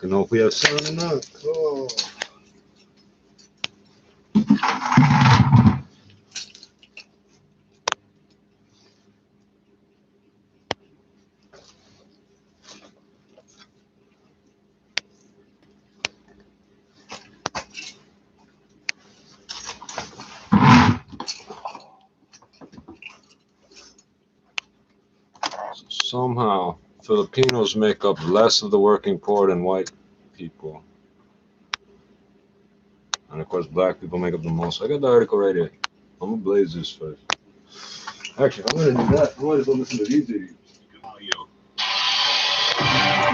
Looking hope we have sun enough. Oh. Somehow, Filipinos make up less of the working poor than white people. And of course, black people make up the most. I got the article right here. I'm gonna blaze this first. Actually, I'm gonna do that. I might as well listen to these idiots.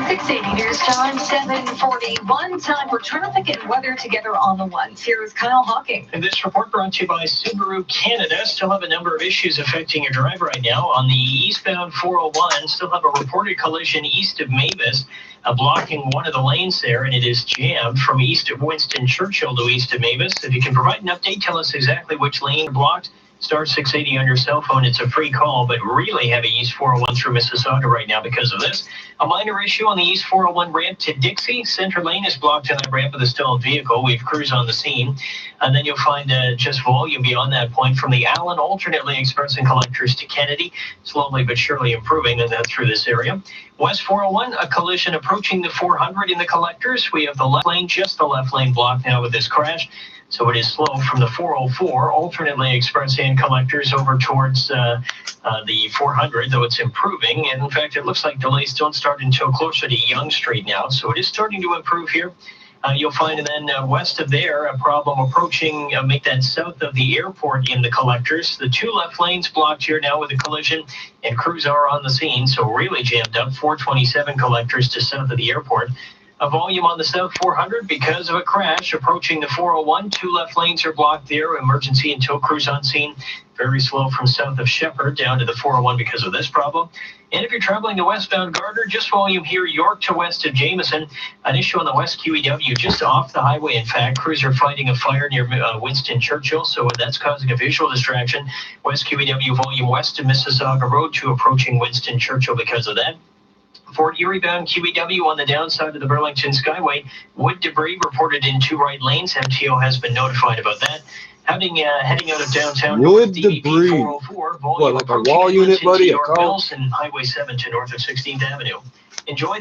680 News Time, 7:41. Time for traffic and weather together on the ones. Here is Kyle Hawking. And this report brought to you by Subaru Canada. Still have a number of issues affecting your drive right now. On the eastbound 401, still have a reported collision east of Mavis, blocking one of the lanes there, and it is jammed from east of Winston Churchill to east of Mavis. If you can provide an update, tell us exactly which lane you're blocked. Star 680 on your cell phone. It's a free call, but really heavy East 401 through Mississauga right now because of this. A minor issue on the East 401 ramp to Dixie. Center lane is blocked on that ramp with a stalled vehicle. We've crews on the scene. And then you'll find just volume beyond that point from the Allen alternately expressing collectors to Kennedy. Slowly but surely improving, and that's through this area. West 401, a collision approaching the 400 in the collectors. We have the left lane, just the left lane blocked now with this crash. So it is slow from the 404, alternately expressing collectors over towards the 400, though it's improving. And in fact, it looks like delays don't start until closer to Yonge Street now. So it is starting to improve here. You'll find, and then west of there, a problem approaching, make that south of the airport in the collectors. The two left lanes blocked here now with a collision, and crews are on the scene. So really jammed up, 427 collectors to south of the airport. A volume on the South 400 because of a crash approaching the 401. Two left lanes are blocked there. Emergency and tow crews on scene. Very slow from south of Shepherd down to the 401 because of this problem. And if you're traveling to westbound Gardner, just volume here, York to west of Jameson. An issue on the West QEW just off the highway. In fact, crews are fighting a fire near Winston Churchill, so that's causing a visual distraction. West QEW volume west of Mississauga Road to approaching Winston Churchill because of that. Fort Erie bound QEW on the downside of the Burlington Skyway. Wood debris reported in two right lanes. MTO has been notified about that. Heading out of downtown. Wood debris. 404, what, like a wall unit, buddy? A car? And Highway 7 to north of 16th Avenue. Enjoy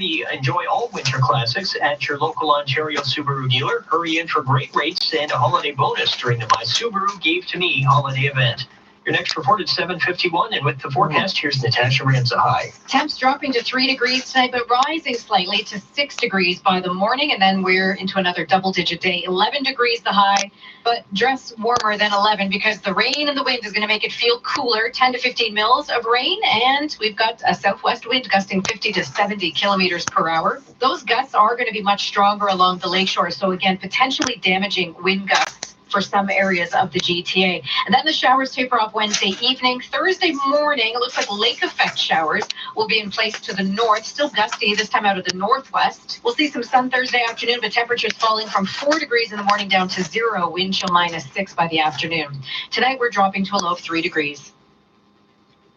all winter classics at your local Ontario Subaru dealer. Hurry in for great rates and a holiday bonus during the My Subaru Gave to Me holiday event. Your next report at 7:51, and with the forecast, here's Natasha Ramza. Hi. Temps dropping to 3 degrees tonight, but rising slightly to 6 degrees by the morning, and then we're into another double-digit day. 11 degrees the high, but dress warmer than 11 because the rain and the wind is going to make it feel cooler. 10 to 15 mils of rain, and we've got a southwest wind gusting 50 to 70 kilometers per hour. Those gusts are going to be much stronger along the lakeshore, so again, potentially damaging wind gusts for some areas of the GTA. And then the showers taper off Wednesday evening. Thursday morning, it looks like lake effect showers will be in place to the north, still gusty, this time out of the northwest. We'll see some sun Thursday afternoon, but temperatures falling from 4 degrees in the morning down to 0, wind chill -6 by the afternoon. Tonight, we're dropping to a low of 3 degrees.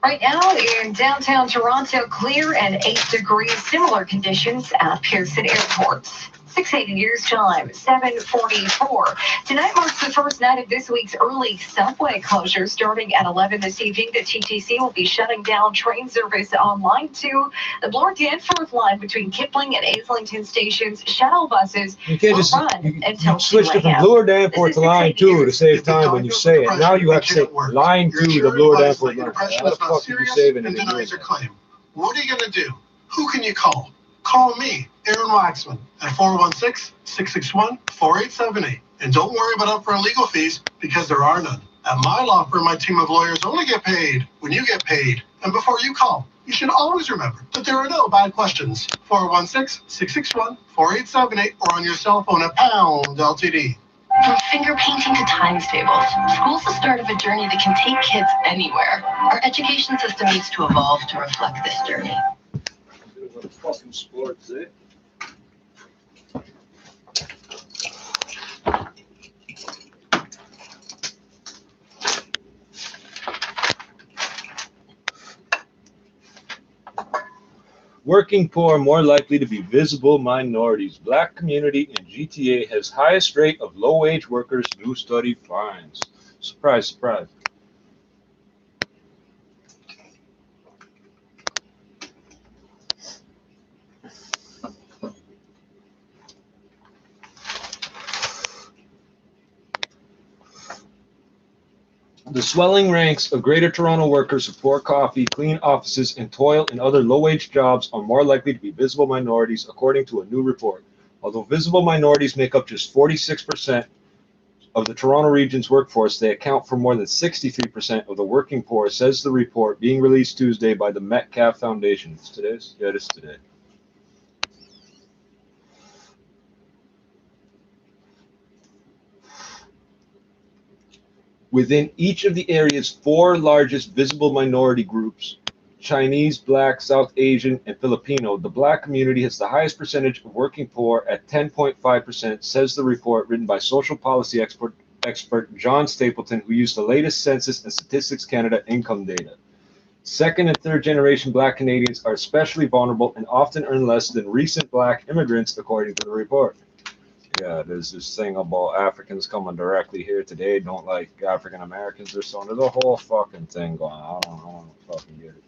Right now in downtown Toronto, clear and 8 degrees. Similar conditions at Pearson Airport. 680 News Time, 7:44. Tonight marks the first night of this week's early subway closure. Starting at 11 this evening, the TTC will be shutting down train service on Line 2, the Bloor Danforth line between Kipling and Islington stations. Shuttle buses will run until switch it from Bloor Danforth to Line 2 to save time when you say it. Now you have to say Line 2 to Bloor Danforth line. How the fuck are you saving it? What are you going to do? Who can you call? Call me, Aaron Waxman, at 416-661-4878. And don't worry about upfront legal fees, because there are none. At my law firm, my team of lawyers only get paid when you get paid. And before you call, you should always remember that there are no bad questions. 416-661-4878 or on your cell phone at pound LTD. From finger painting to times tables, school's the start of a journey that can take kids anywhere. Our education system needs to evolve to reflect this journey. Fucking sports, eh? Working poor more likely to be visible minorities. Black community in GTA has highest rate of low-wage workers, new study finds. Surprise, surprise. The swelling ranks of Greater Toronto workers who pour coffee, clean offices, and toil in other low-wage jobs are more likely to be visible minorities, according to a new report. Although visible minorities make up just 46% of the Toronto region's workforce, they account for more than 63% of the working poor, says the report being released Tuesday by the Metcalf Foundation. It's today's? Yeah, it is today. Within each of the area's 4 largest visible minority groups, Chinese, Black, South Asian, and Filipino, the Black community has the highest percentage of working poor at 10.5%, says the report written by social policy expert John Stapleton, who used the latest Census and Statistics Canada income data. Second and third generation Black Canadians are especially vulnerable and often earn less than recent Black immigrants, according to the report. Yeah, there's this thing about Africans coming directly here today, don't like African Americans or something. There's a whole fucking thing going on. I don't fucking get it.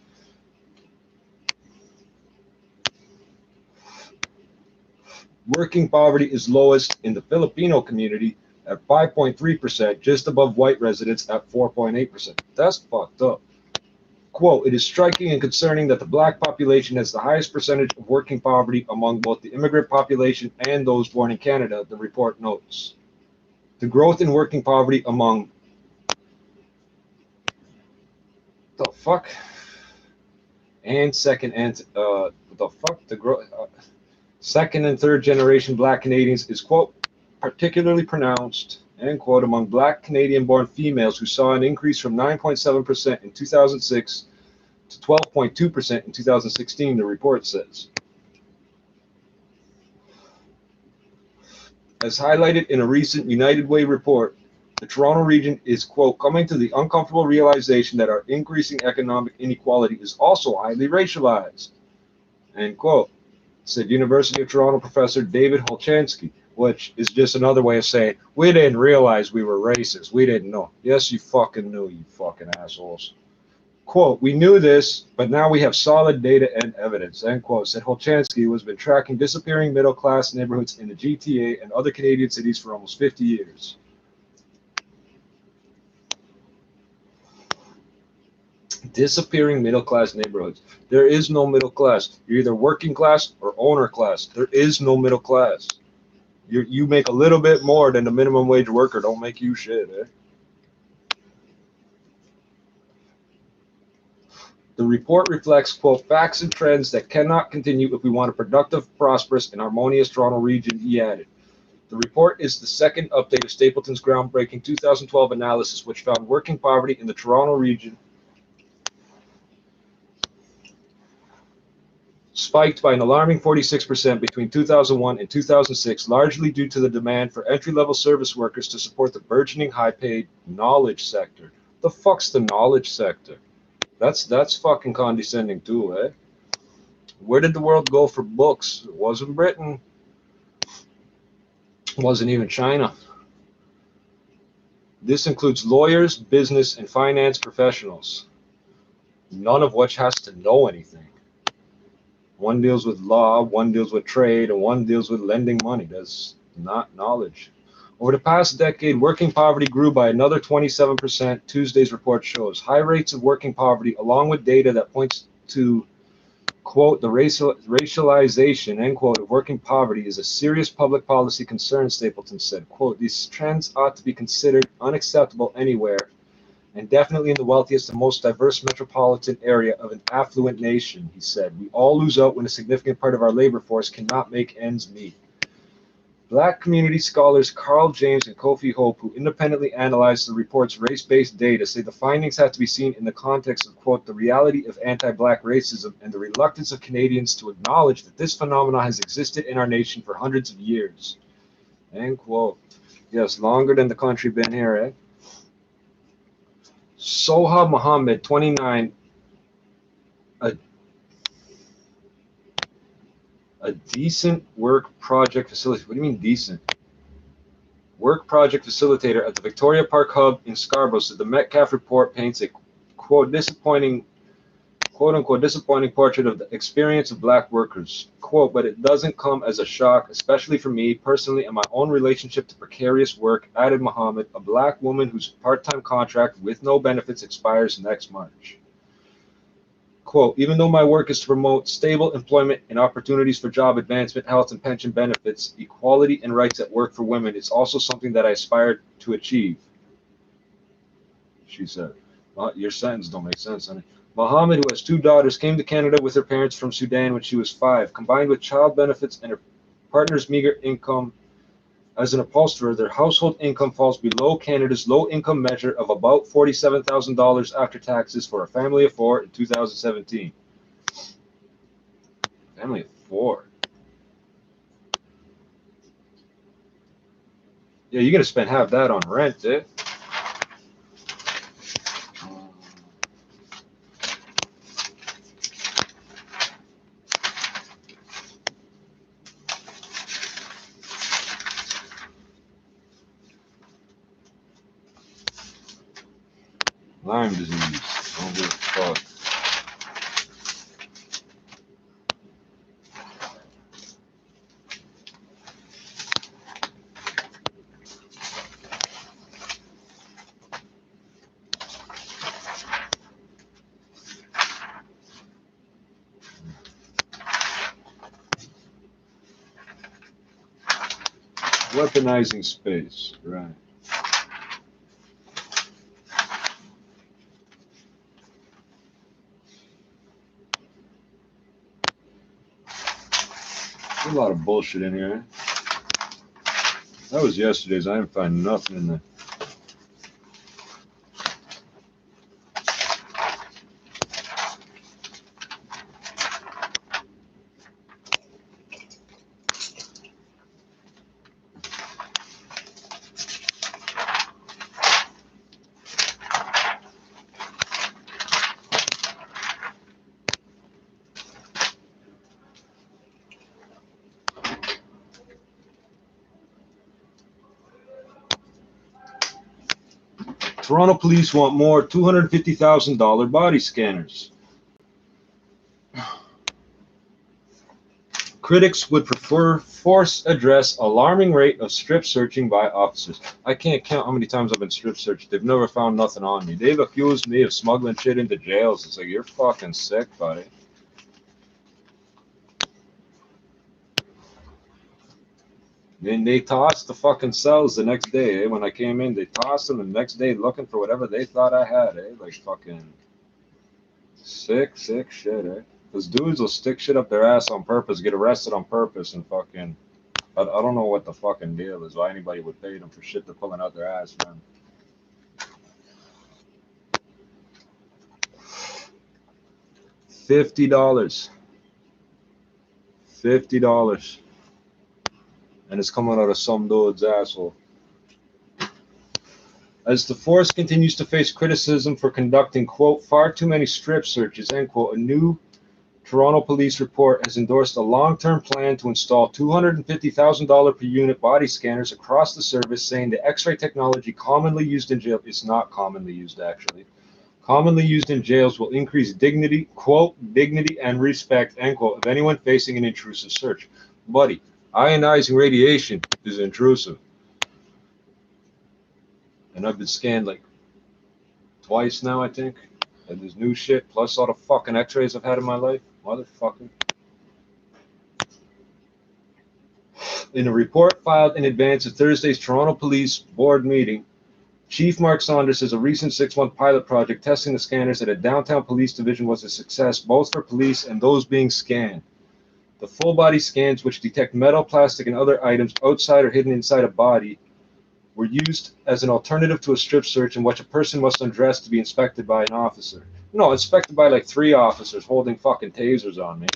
Working poverty is lowest in the Filipino community at 5.3%, just above white residents at 4.8%. That's fucked up. Quote, it is striking and concerning that the Black population has the highest percentage of working poverty among both the immigrant population and those born in Canada, the report notes. The growth in working poverty among second and third generation Black Canadians is, quote, particularly pronounced, end quote, among Black Canadian-born females who saw an increase from 9.7% in 2006 to 12.2% in 2016, the report says. As highlighted in a recent United Way report, the Toronto region is, quote, coming to the uncomfortable realization that our increasing economic inequality is also highly racialized, end quote, said University of Toronto professor David Holchansky, which is just another way of saying, we didn't realize we were racist. We didn't know. Yes, you fucking knew, you fucking assholes. Quote, we knew this, but now we have solid data and evidence, end quote, said Holchansky, who has been tracking disappearing middle-class neighborhoods in the GTA and other Canadian cities for almost 50 years. Disappearing middle-class neighborhoods. There is no middle class. You're either working class or owner class. There is no middle class. You make a little bit more than the minimum wage worker. Don't make you shit, eh? The report reflects, quote, facts and trends that cannot continue if we want a productive, prosperous, and harmonious Toronto region, he added. The report is the second update of Stapleton's groundbreaking 2012 analysis, which found working poverty in the Toronto region spiked by an alarming 46% between 2001 and 2006, largely due to the demand for entry-level service workers to support the burgeoning high-paid knowledge sector. The fuck's the knowledge sector? That's fucking condescending too, eh? Where did the world go for books? It wasn't Britain. It wasn't even China. This includes lawyers, business, and finance professionals, none of which has to know anything. One deals with law, one deals with trade, and one deals with lending money. That's not knowledge. Over the past decade, working poverty grew by another 27%, Tuesday's report shows. High rates of working poverty, along with data that points to, quote, the racialization, end quote, of working poverty is a serious public policy concern, Stapleton said. Quote, these trends ought to be considered unacceptable anywhere, and definitely in the wealthiest and most diverse metropolitan area of an affluent nation, he said. We all lose out when a significant part of our labor force cannot make ends meet. Black community scholars Carl James and Kofi Hope, who independently analyzed the report's race-based data, say the findings have to be seen in the context of, quote, the reality of anti-Black racism and the reluctance of Canadians to acknowledge that this phenomenon has existed in our nation for hundreds of years, end quote. Yes, longer than the country been here, eh? Soha Muhammad, 29, A decent work project facilitator. What do you mean decent? Work project facilitator at the Victoria Park Hub in Scarborough said the Metcalf report paints a quote unquote disappointing portrait of the experience of black workers. Quote, but it doesn't come as a shock, especially for me personally and my own relationship to precarious work, added Mohammed, a black woman whose part-time contract with no benefits expires next March. Quote, even though my work is to promote stable employment and opportunities for job advancement, health and pension benefits, equality and rights at work for women, it's also something that I aspire to achieve, she said. Well, your sentence don't make sense, honey. Mohammed, who has 2 daughters, came to Canada with her parents from Sudan when she was 5. Combined with child benefits and her partner's meager income as an upholsterer, their household income falls below Canada's low-income measure of about $47,000 after taxes for a family of 4 in 2017. Family of 4. Yeah, you're going to spend half that on rent, eh? Lyme disease. Don't give a fuck. Weaponizing space, right. There's a lot of bullshit in here. That was yesterday's. I didn't find nothing in there. Toronto police want more $250,000 body scanners. Critics would prefer force address alarming rate of strip searching by officers. I can't count how many times I've been strip searched. They've never found nothing on me. They've accused me of smuggling shit into jails. It's like, you're fucking sick, buddy. Then they tossed the fucking cells the next day, eh? When I came in, they tossed them the next day looking for whatever they thought I had, eh? Like fucking sick shit, eh? Because dudes will stick shit up their ass on purpose, get arrested on purpose, and fucking... I don't know what the fucking deal is, why anybody would pay them for shit they're pulling out their ass, man. $50. $50. And it's coming out of some dude's asshole. As the force continues to face criticism for conducting, quote, far too many strip searches, end quote, a new Toronto police report has endorsed a long-term plan to install $250,000 per unit body scanners across the service, saying the X-ray technology commonly used in jail, it's not commonly used actually, commonly used in jails will increase dignity, quote, dignity and respect, end quote, of anyone facing an intrusive search. Buddy, ionizing radiation is intrusive. And I've been scanned like twice now, I think. And there's new shit, plus all the fucking x-rays I've had in my life. Motherfucker. In a report filed in advance of Thursday's Toronto Police Board meeting, Chief Mark Saunders says a recent 6-month pilot project testing the scanners at a downtown police division was a success, both for police and those being scanned. The full-body scans, which detect metal, plastic, and other items outside or hidden inside a body, were used as an alternative to a strip search in which a person must undress to be inspected by an officer. No, inspected by like 3 officers holding fucking tasers on me.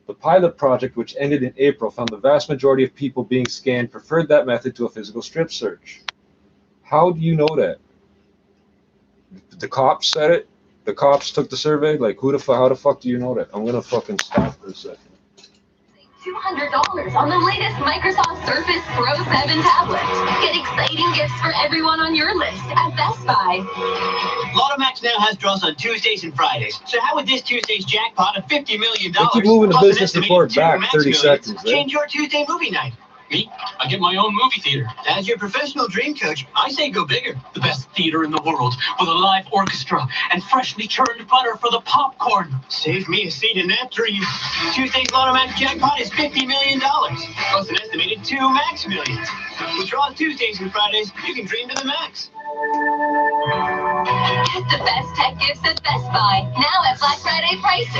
The pilot project, which ended in April, found the vast majority of people being scanned preferred that method to a physical strip search. How do you know that? The cops said it? The cops took the survey? Like, how the fuck do you know that? I'm gonna fucking stop for a second. $200 on the latest Microsoft Surface Pro 7 tablet. Get exciting gifts for everyone on your list at Best Buy. Lotto Max now has draws on Tuesdays and Fridays. So how would this Tuesday's jackpot of $50 million They keep moving the plus an business estimated report 2 back Max 30 millions seconds, eh? change your Tuesday movie night? Me? I get my own movie theater. As your professional dream coach, I say go bigger. The best theater in the world with a live orchestra and freshly churned butter for the popcorn. Save me a seat in that dream. Tuesday's Lotto Max jackpot is $50 million plus an estimated 2 Max millions. With draws Tuesdays and Fridays, you can dream to the max. Get the best tech gifts at Best Buy, now at Black Friday prices.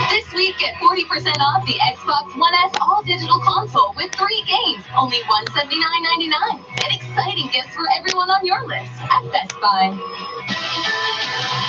This week, get 40% off the Xbox One S all-digital console with 3 games, only $179.99. Get exciting gifts for everyone on your list at Best Buy.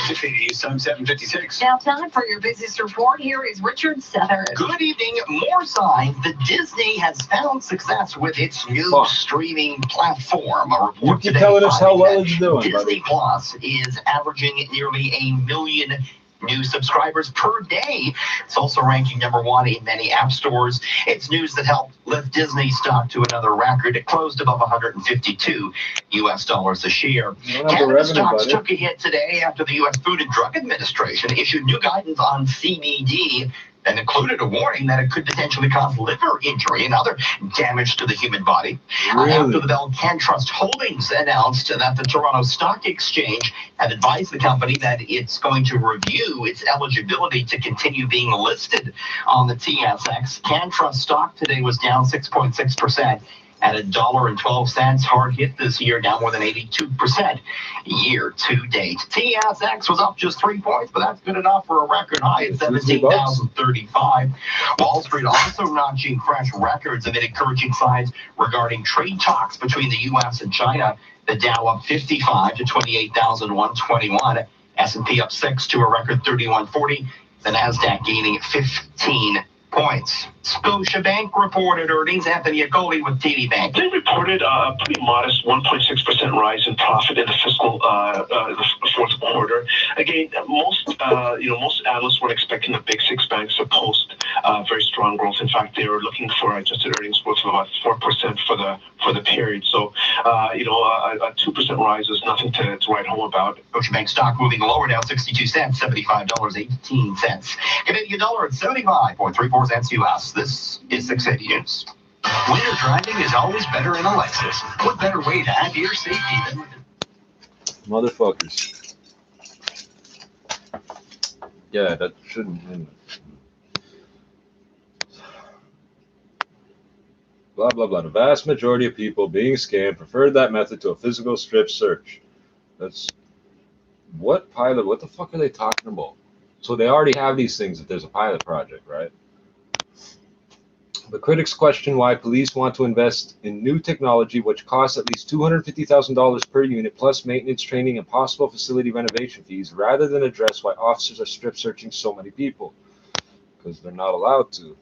680 News Time 756. Now time for your business report. Here is Richard Southern. Good evening. More signs that Disney has found success with its new Fuck. streaming platform. A You report keep today telling us how finding well that it's doing, Disney buddy. Plus is averaging nearly 1 million new subscribers per day. It's also ranking #1 in many app stores. It's news that helped lift Disney stock to another record. It closed above $152 a share. You don't have the Canada revenue, stocks buddy. took a hit today after the U.S. Food and Drug Administration issued new guidance on CBD and included a warning that it could potentially cause liver injury and other damage to the human body. After Really? the Bell CanTrust Holdings announced that the Toronto Stock Exchange had advised the company that it's going to review its eligibility to continue being listed on the TSX. CanTrust stock today was down 6.6%. At $1.12, hard hit this year, down more than 82% year to date. TSX was up just 3 points, but that's good enough for a record high at 17,035. Wall Street also notching fresh records amid encouraging signs regarding trade talks between the U.S. and China. The Dow up 55 to 28,121. S&P up 6 to a record 3140. The Nasdaq gaining 15 points. Scotiabank reported earnings. Anthony Acoli with TD Bank. They reported a pretty modest 1.6% rise in profit in the fiscal the fourth quarter. Again, most analysts weren't expecting the big 6 banks to post very strong growth. In fact, they were looking for adjusted earnings growth of about 4% for the period. So, a 2% rise is nothing to write home about. Scotiabank stock moving lower now, 62 cents, $75.18. Canadian dollar at 75.34 cents US. This is 680 News. Winter driving is always better in a Lexus. What better way to add to your safety than Motherfuckers. Yeah, that shouldn't. Blah, blah, blah. The vast majority of people being scammed preferred that method to a physical strip search. That's what pilot? What the fuck are they talking about? So they already have these things if there's a pilot project, right? The critics question why police want to invest in new technology which costs at least $250,000 per unit plus maintenance, training, and possible facility renovation fees rather than address why officers are strip searching so many people. Because they're not allowed to.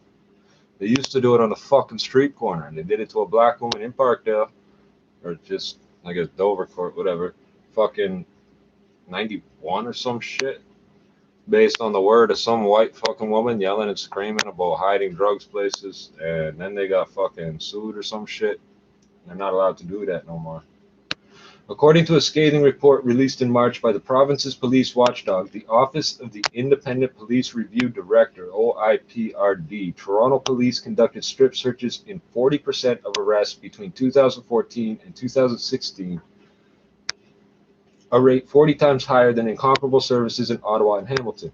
They used to do it on the fucking street corner, and they did it to a black woman in Parkdale, or just, I guess, Dovercourt, whatever, fucking 91 or some shit, based on the word of some white fucking woman yelling and screaming about hiding drugs places, and then they got fucking sued or some shit. They're not allowed to do that no more. According to a scathing report released in March by the province's police watchdog, the Office of the Independent Police Review Director, OIPRD, Toronto police conducted strip searches in 40% of arrests between 2014 and 2016, a rate 40 times higher than in comparable services in Ottawa and Hamilton.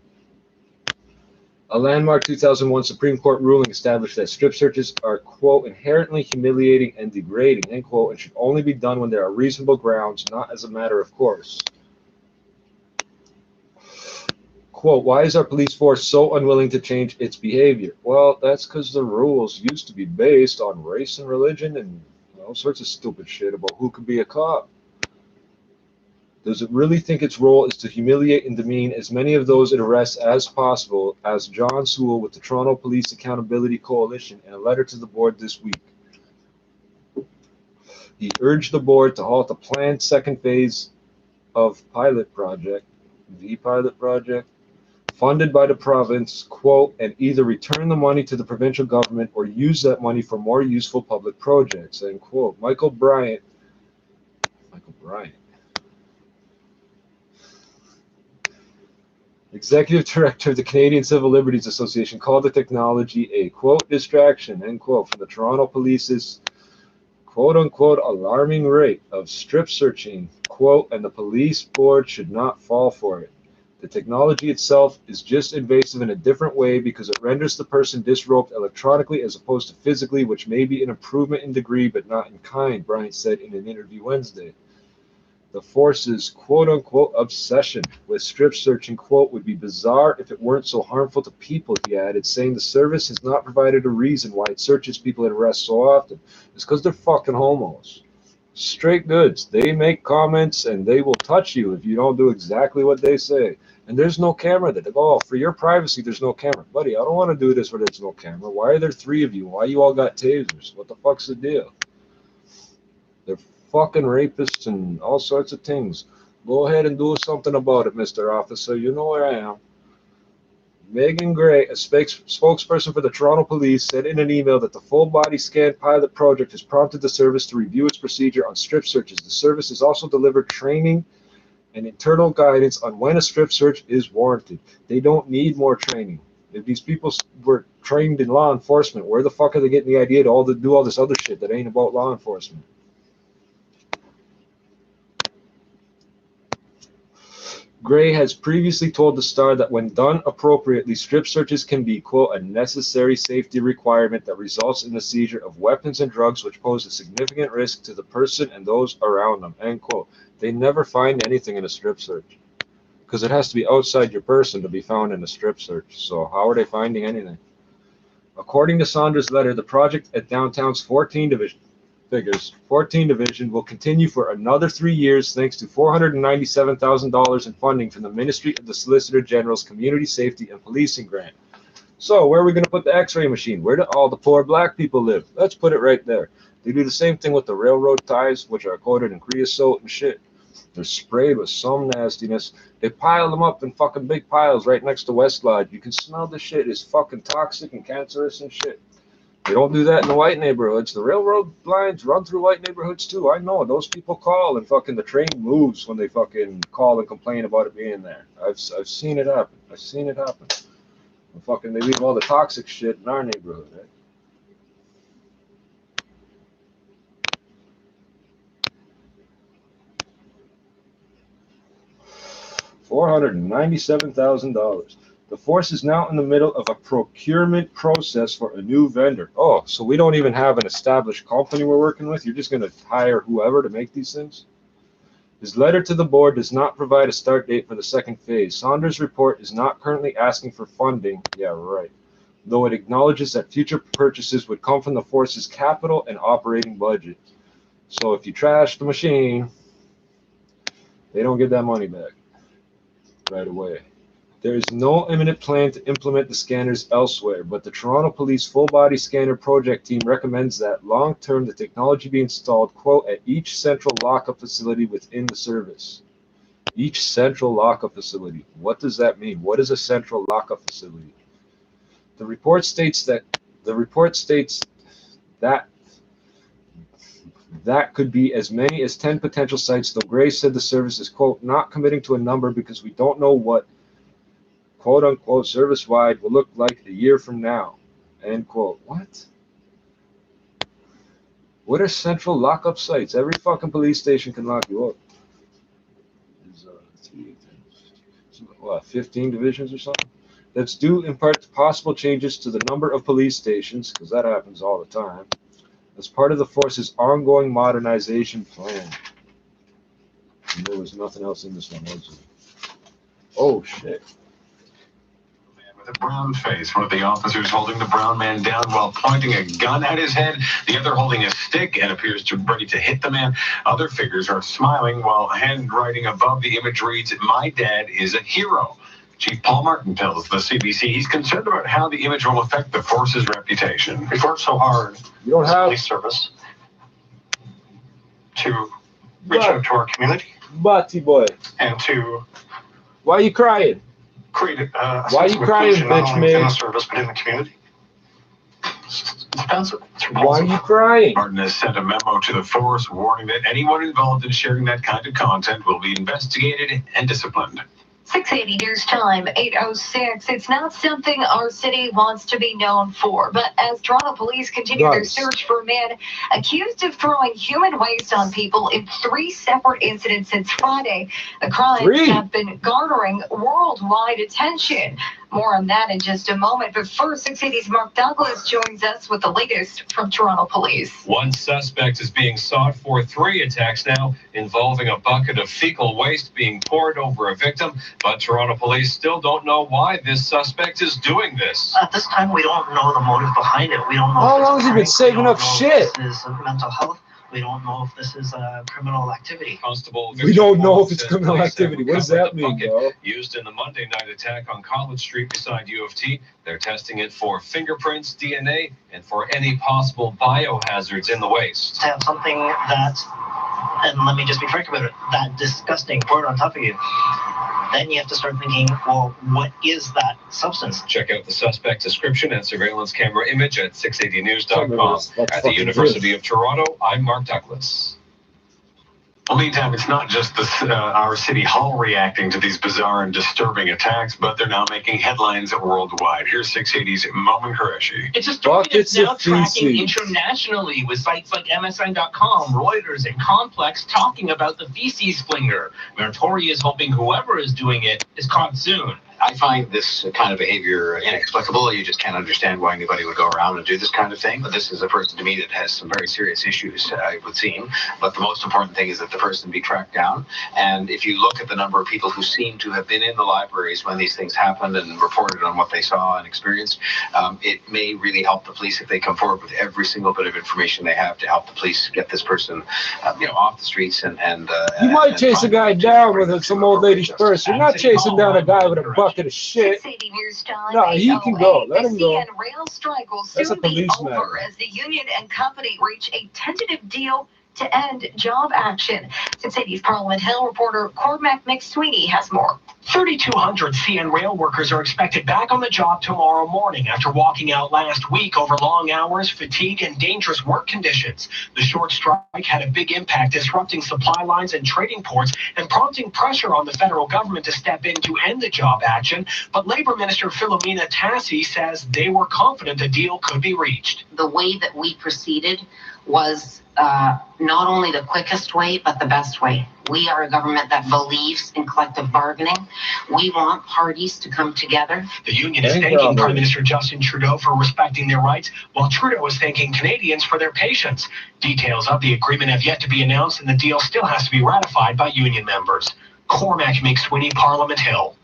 A landmark 2001 Supreme Court ruling established that strip searches are, quote, inherently humiliating and degrading, end quote, and should only be done when there are reasonable grounds, not as a matter of course. Quote, why is our police force so unwilling to change its behavior? Well, that's because the rules used to be based on race and religion and all sorts of stupid shit about who could be a cop. Does it really think its role is to humiliate and demean as many of those it arrests as possible, as John Sewell with the Toronto Police Accountability Coalition in a letter to the board this week? He urged the board to halt the planned second phase of the pilot project, funded by the province, quote, and either return the money to the provincial government or use that money for more useful public projects, end quote. Michael Bryant, Executive Director of the Canadian Civil Liberties Association, called the technology a, quote, distraction, end quote, from the Toronto Police's, quote unquote, alarming rate of strip searching, quote, and the police board should not fall for it. The technology itself is just invasive in a different way because it renders the person disrobed electronically as opposed to physically, which may be an improvement in degree but not in kind, Bryant said in an interview Wednesday. The force's quote-unquote obsession with strip searching, quote, would be bizarre if it weren't so harmful to people, he added, saying the service has not provided a reason why it searches people at arrest so often. It's because they're fucking homos. Straight goods. They make comments and they will touch you if you don't do exactly what they say. And there's no camera there. They go, oh, for your privacy, there's no camera. Buddy, I don't want to do this where there's no camera. Why are there 3 of you? Why you all got tasers? What the fuck's the deal? They're fucking rapists and all sorts of things. Go ahead and do something about it, Mr. Officer. You know where I am. Megan Gray, a spokesperson for the Toronto Police, said in an email that the full-body scan pilot project has prompted the service to review its procedure on strip searches. The service has also delivered training and internal guidance on when a strip search is warranted. They don't need more training. If these people were trained in law enforcement, where the fuck are they getting the idea to do all this other shit that ain't about law enforcement? Gray has previously told the Star that when done appropriately, strip searches can be, quote, a necessary safety requirement that results in the seizure of weapons and drugs which pose a significant risk to the person and those around them, end quote. They never find anything in a strip search because it has to be outside your person to be found in a strip search. So how are they finding anything? According to Saunders' letter, the project at downtown's 14 division will continue for another 3 years thanks to $497,000 in funding from the Ministry of the Solicitor General's Community Safety and Policing Grant. So where are we going to put the x-ray machine? Where do all the poor black people live? Let's put it right there. They do the same thing with the railroad ties, which are coated in creosote and shit. They're sprayed with some nastiness. They pile them up in fucking big piles right next to West Lodge. You can smell the shit. It's fucking toxic and cancerous and shit. They don't do that in the white neighborhoods. The railroad lines run through white neighborhoods too. I know. Those people call and fucking the train moves when they fucking call and complain about it being there. I've seen it happen. I've seen it happen. And fucking they leave all the toxic shit in our neighborhood, right? $497,000. The force is now in the middle of a procurement process for a new vendor. Oh, so we don't even have an established company we're working with? You're just going to hire whoever to make these things? His letter to the board does not provide a start date for the second phase. Saunders' report is not currently asking for funding. Yeah, right. Though it acknowledges that future purchases would come from the force's capital and operating budget. So if you trash the machine, they don't get that money back right away. There is no imminent plan to implement the scanners elsewhere, but the Toronto Police full-body scanner project team recommends that long-term the technology be installed, quote, at each central lockup facility within the service. Each central lockup facility. What does that mean? What is a central lockup facility? The report states that that could be as many as 10 potential sites, though Gray said the service is, quote, not committing to a number because we don't know what, quote unquote, service-wide will look like a year from now, end quote. What? What are central lockup sites? Every fucking police station can lock you up. There's 15 divisions or something? That's due in part to possible changes to the number of police stations, because that happens all the time, as part of the force's ongoing modernization plan. And there was nothing else in this one, was there? Oh, shit. With a brown face, one of the officers holding the brown man down while pointing a gun at his head, the other holding a stick and appears to ready to hit the man. Other figures are smiling while handwriting above the image reads, "My dad is a hero." Chief Paul Martin tells the CBC he's concerned about how the image will affect the force's reputation. We've worked so hard You don't as a have... police service to reach out to our community Butty boy. and to Why are you crying? create a Why you crying, inclusion, not bitch, only within man? the service, but in the community. It's offensive. It's Why are repulsive. you crying? Martin has sent a memo to the force warning that anyone involved in sharing that kind of content will be investigated and disciplined. 680 News Time, 8:06. It's not something our city wants to be known for, but as Toronto police continue their Nice. search for a man accused of throwing human waste on people in 3 separate incidents since Friday, the crimes 3? have been garnering worldwide attention. More on that in just a moment, but first, 680's Mark Douglas joins us with the latest from Toronto police. One suspect is being sought for 3 attacks now involving a bucket of fecal waste being poured over a victim, but Toronto police still don't know why this suspect is doing this. At this time, we don't know the motive behind it. We don't know. How if it's long has he been prank. We saving don't up know if shit? This is mental health. We don't know if this is a criminal activity. Constable We don't know if it's says criminal police have activity. What does that recovered the mean, bucket bro? used in the Monday night attack on College Street beside U of T. They're testing it for fingerprints, DNA, and for any possible biohazards in the waste. To have something that, and let me just be frank about it, that disgusting poured on top of you, then you have to start thinking, well, what is that substance? Check out the suspect description and surveillance camera image at Tell me 680news.com. what's At the fucking University of Toronto, I'm Mark Douglas. Well, meantime, it's not just our city hall reacting to these bizarre and disturbing attacks, but they're now making headlines worldwide. Here's 680's Momin Qureshi. It's a story Buckets that's now of tracking feces. internationally with sites like MSN.com, Reuters, and Complex talking about the feces flinger. Meritori is hoping whoever is doing it is caught soon. I find this kind of behavior inexplicable. You just can't understand why anybody would go around and do this kind of thing. But this is a person to me that has some very serious issues, it would seem. But the most important thing is that the person be tracked down. And if you look at the number of people who seem to have been in the libraries when these things happened and reported on what they saw and experienced, it may really help the police if they come forward with every single bit of information they have to help the police get this person, off the streets and. You might chase a guy down with some old lady's purse. You're not chasing down a guy with a bucket of shit. 680 News Time, No, he can go. 8:08. Let him The go. CN rail strike will That's a soon be police over matter. as the union and company reach a tentative deal to end job action. 680's Parliament Hill reporter Cormac McSweeney has more. 3,200 CN rail workers are expected back on the job tomorrow morning after walking out last week over long hours, fatigue, and dangerous work conditions. The short strike had a big impact, disrupting supply lines and trading ports and prompting pressure on the federal government to step in to end the job action. But Labor Minister Philomena Tassi says they were confident a deal could be reached. The way that we proceeded was not only the quickest way, but the best way. We are a government that believes in collective bargaining. We want parties to come together. The union is thanking Prime Minister Justin Trudeau for respecting their rights, while Trudeau is thanking Canadians for their patience. Details of the agreement have yet to be announced, and the deal still has to be ratified by union members. Cormac McSweeney, Parliament Hill.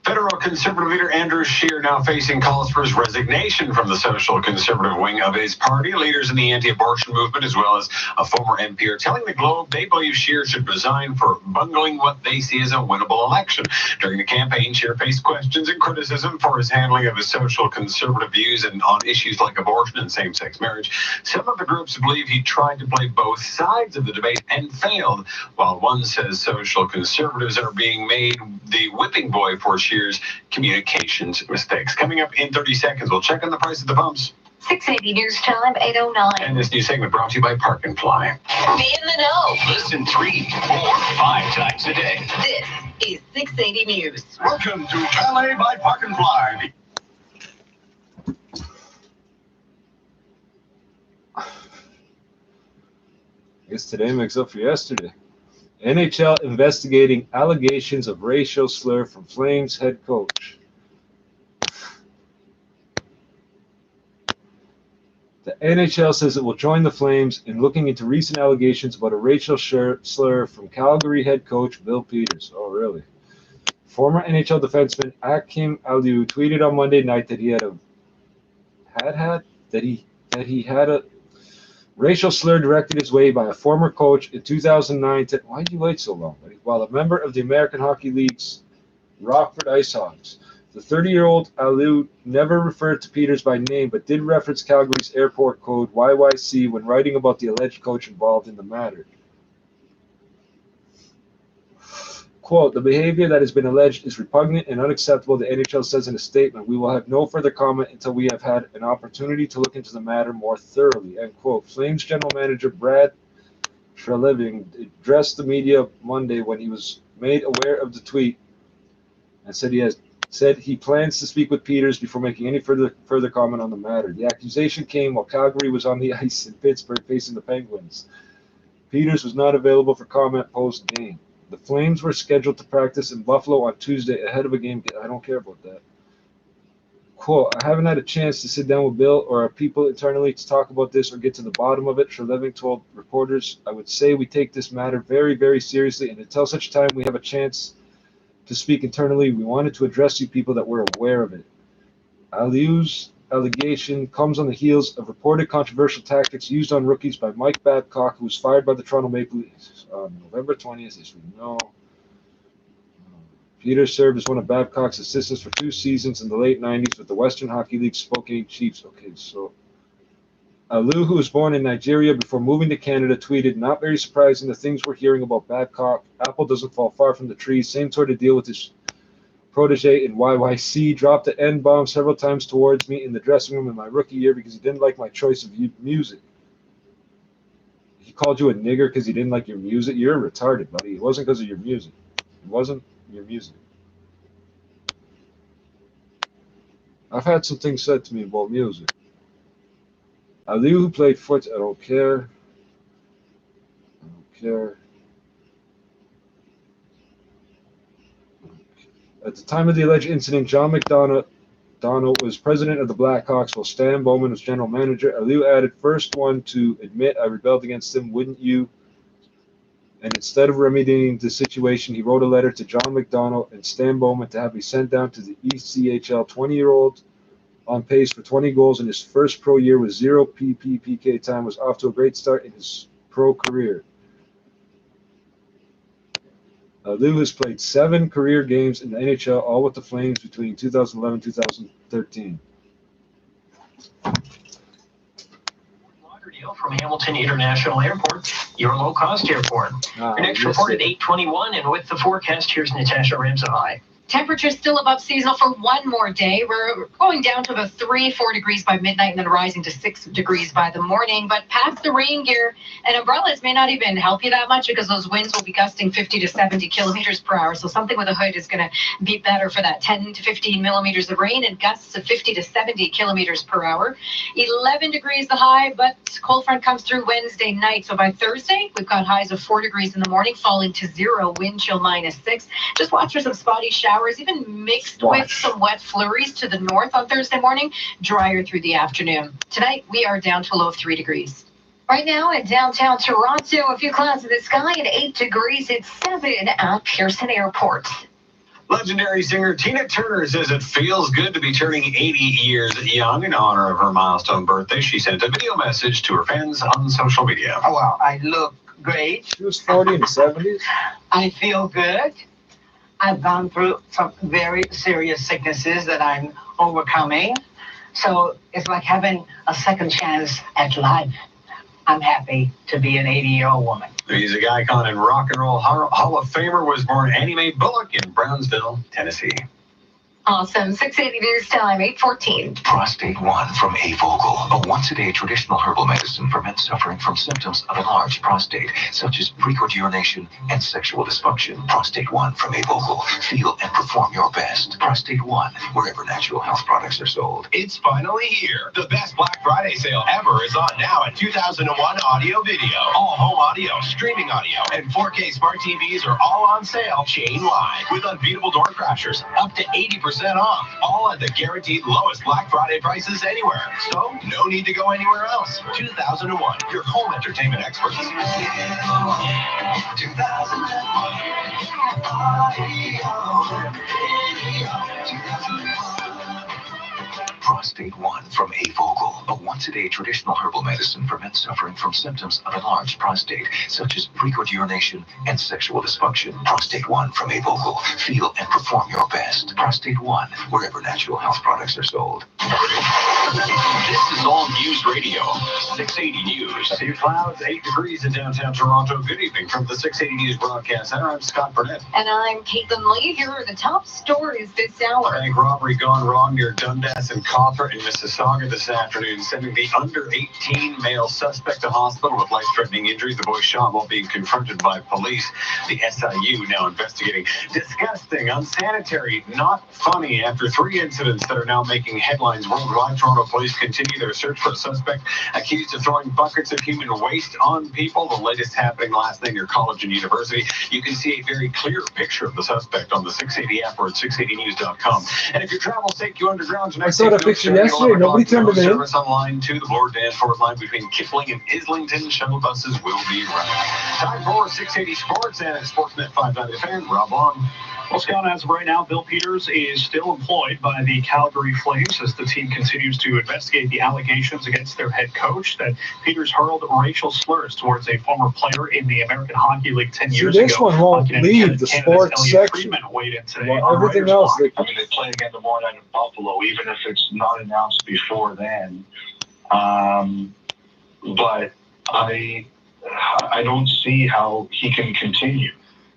Federal Conservative leader Andrew Scheer now facing calls for his resignation from the social conservative wing of his party. Leaders in the anti-abortion movement, as well as a former MP, are telling the Globe they believe Scheer should resign for bungling what they see as a winnable election. During the campaign, Scheer faced questions and criticism for his handling of his social conservative views and on issues like abortion and same-sex marriage. Some of the groups believe he tried to play both sides of the debate and failed, while one says social conservatives are being made the whipping boy for Scheer's communications mistakes. Coming up in 30 seconds, we'll check on the price of the pumps. 680 News Time, 8:09. And this new segment brought to you by Park and Fly. Be in the know. Listen 3, 4, 5 times a day. This is 680 News. Welcome to Valet by Park and Fly. I guess today makes up for yesterday. NHL investigating allegations of racial slur from Flames head coach. The NHL says it will join the Flames in looking into recent allegations about a racial slur from Calgary head coach Bill Peters. Oh, really? Former NHL defenseman Akim Aliu tweeted on Monday night that he had a racial slur directed his way by a former coach in 2009. Why did you wait so long, buddy? While a member of the American Hockey League's Rockford IceHogs. The 30-year-old Aliu never referred to Peters by name, but did reference Calgary's airport code YYC when writing about the alleged coach involved in the matter. Quote, the behavior that has been alleged is repugnant and unacceptable, the NHL says in a statement. We will have no further comment until we have had an opportunity to look into the matter more thoroughly, end quote. Flames general manager Brad Treliving addressed the media Monday when he was made aware of the tweet and said he plans to speak with Peters before making any further comment on the matter. The accusation came while Calgary was on the ice in Pittsburgh facing the Penguins. Peters was not available for comment post-game. The Flames were scheduled to practice in Buffalo on Tuesday ahead of a game. I don't care about that. Quote, I haven't had a chance to sit down with Bill or our people internally to talk about this or get to the bottom of it, Treliving told reporters. I would say we take this matter very, very seriously, and until such time we have a chance to speak internally, we wanted to address you people that were aware of it. Aliu's allegation comes on the heels of reported controversial tactics used on rookies by Mike Babcock, who was fired by the Toronto Maple Leafs on November 20th, as we know. Peter served as one of Babcock's assistants for 2 seasons in the late 90s with the Western Hockey League Spokane Chiefs. Okay, so Aliu, who was born in Nigeria before moving to Canada, tweeted, not very surprising the things we're hearing about Babcock. Apple doesn't fall far from the tree. Same sort of deal with his protege in YYC. Dropped the N-bomb several times towards me in the dressing room in my rookie year because he didn't like my choice of music. He called you a nigger because he didn't like your music? You're retarded, buddy. It wasn't because of your music. It wasn't your music. I've had some things said to me about music. Aliu, who played foot, I don't care. I don't care. At the time of the alleged incident, John McDonough was president of the Blackhawks while Stan Bowman was general manager. Aliu added, first one to admit I rebelled against him, wouldn't you? And instead of remedying the situation, he wrote a letter to John McDonough and Stan Bowman to have me sent down to the ECHL. 20-year-old on pace for 20 goals in his first pro year with 0 PK time, was off to a great start in his pro career. Aliu has played 7 career games in the NHL, all with the Flames between 2011 and 2013. From Hamilton International Airport, your low-cost airport. Your next report at 8:21, and with the forecast, here's Natasha Ramsahai. Temperatures still above seasonal for one more day. We're going down to about 3-4 degrees by midnight and then rising to 6 degrees by the morning. But past the rain gear and umbrellas may not even help you that much because those winds will be gusting 50 to 70 kilometers per hour. So something with a hood is going to be better for that 10 to 15 millimeters of rain and gusts of 50 to 70 kilometers per hour. 11 degrees the high, but cold front comes through Wednesday night. So by Thursday, we've got highs of 4 degrees in the morning, falling to 0, wind chill -6. Just watch for some spotty showers, even mixed with some wet flurries to the north on Thursday morning, drier through the afternoon. Tonight, we are down to a low of 3 degrees. Right now in downtown Toronto, a few clouds in the sky and 8 degrees. It's 7 at Pearson Airport. Legendary singer Tina Turner says it feels good to be turning 80 years young. In honor of her milestone birthday, she sent a video message to her fans on social media. Oh, wow, I look great. She was 40 in the 70s. I feel good. I've gone through some very serious sicknesses that I'm overcoming. So it's like having a second chance at life. I'm happy to be an 80-year-old woman. Music icon and rock and roll Hall of Famer was born Annie Mae Bullock in Brownsville, Tennessee. Awesome. 680 news time, 8:14. Prostate 1 from Avogel, a once-a-day traditional herbal medicine for men suffering from symptoms of enlarged prostate, such as frequent urination and sexual dysfunction. Prostate 1 from Avogel. Feel and perform your best. Prostate 1, wherever natural health products are sold. It's finally here. The best Black Friday sale ever is on now at 2001 Audio Video. All home audio, streaming audio, and 4K smart TVs are all on sale chain-wide with unbeatable door crashers, up to 80% off, all at the guaranteed lowest Black Friday prices anywhere. So, no need to go anywhere else. 2001, your home entertainment experts. 2001. Prostate 1 from Avogel, a once-a-day traditional herbal medicine for men suffering from symptoms of enlarged prostate, such as frequent urination and sexual dysfunction. Prostate 1 from Avogel. Feel and perform your best. Prostate 1, wherever natural health products are sold. This is All News Radio, 680 News. Few clouds, 8 degrees in downtown Toronto. Good evening from the 680 News Broadcast Center. I'm Scott Burnett. And I'm Caitlin Lee. Here are the top stories this hour. Bank robbery gone wrong near Dundas and Cawthra in Mississauga this afternoon, sending the under-18 male suspect to hospital with life-threatening injuries. The boy shot while being confronted by police. The SIU now investigating. Disgusting, unsanitary, not funny. After 3 incidents that are now making headlines worldwide, Toronto police continue their search for a suspect accused of throwing buckets of human waste on people. The latest happening last night near College and University. You can see a very clear picture of the suspect on the 680 app or at 680news.com. And if your travel take you underground tonight, I saw that picture yesterday. Nobody turned it in. Service on line 2, the Bloor Danforth line between Kipling and Islington. Shuttle buses will be running. Time for 680 Sports and Sportsnet 590 fan. Rob Long. Well, Scott, as of right now, Bill Peters is still employed by the Calgary Flames as the team continues to investigate the allegations against their head coach that Peters hurled racial slurs towards a former player in the American Hockey League 10 years ago. This one won't leave the sports section. Well, everything else. They play again tomorrow night in Buffalo, even if it's not announced before then. But I don't see how he can continue.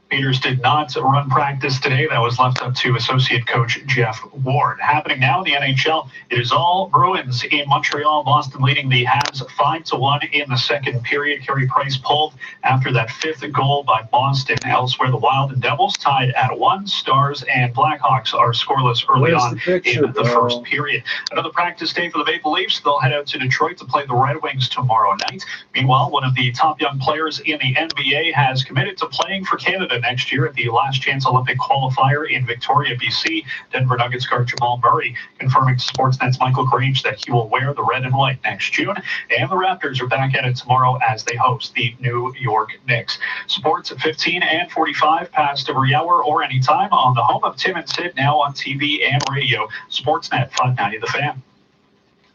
Peters did not run practice today. That was left up to associate coach Jeff Ward. Happening now in the NHL, it is all Bruins in Montreal. Boston leading the Habs 5-1 in the second period. Carey Price pulled after that 5th goal by Boston. Elsewhere, the Wild and Devils tied at 1. Stars and Blackhawks are scoreless early on in the first period. Another practice day for the Maple Leafs. They'll head out to Detroit to play the Red Wings tomorrow night. Meanwhile, one of the top young players in the NBA has committed to playing for Canada next year at the Last Chance Olympic qualifier in Victoria, BC. Denver Nuggets guard Jamal Murray confirming to Sportsnet's Michael Grange that he will wear the red and white next June. And the Raptors are back at it tomorrow as they host the New York Knicks. Sports at 15 and 45 past every hour or anytime on the home of Tim and Sid, now on TV and radio. Sportsnet 590 The Fan.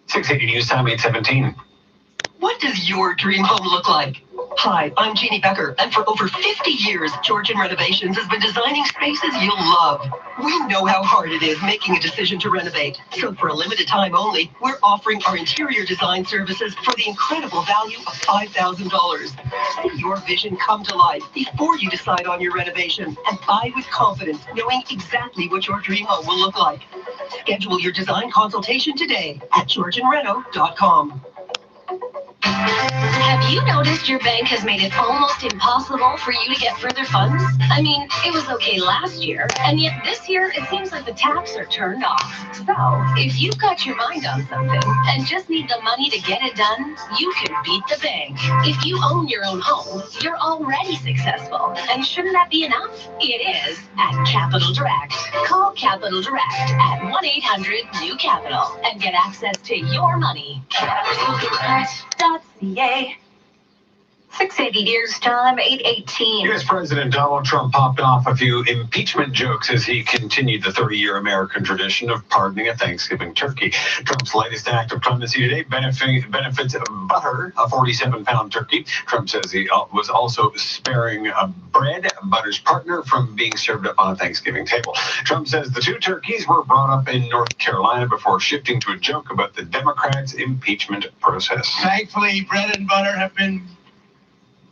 680 News Time 8:17. What does your dream home look like? Hi, I'm Jeannie Becker, and for over 50 years, Georgian Renovations has been designing spaces you'll love. We know how hard it is making a decision to renovate, so for a limited time only, we're offering our interior design services for the incredible value of $5,000. See your vision come to life before you decide on your renovation, and buy with confidence, knowing exactly what your dream home will look like. Schedule your design consultation today at GeorgianReno.com. Have you noticed your bank has made it almost impossible for you to get further funds? I mean, it was okay last year, and yet this year it seems like the taps are turned off. So, if you've got your mind on something and just need the money to get it done, you can beat the bank. If you own your own home, you're already successful. And shouldn't that be enough? It is at Capital Direct. Call Capital Direct at 1-800-NEW-CAPITAL and get access to your money. CapitalDirect.ca. 680 News Time, 8:18. U.S. President Donald Trump popped off a few impeachment jokes as he continued the 30-year American tradition of pardoning a Thanksgiving turkey. Trump's latest act of clemency today benefits Butter, a 47-pound turkey. Trump says he was also sparing bread, Butter's partner, from being served up on a Thanksgiving table. Trump says the 2 turkeys were brought up in North Carolina before shifting to a joke about the Democrats' impeachment process. Thankfully, bread and butter have been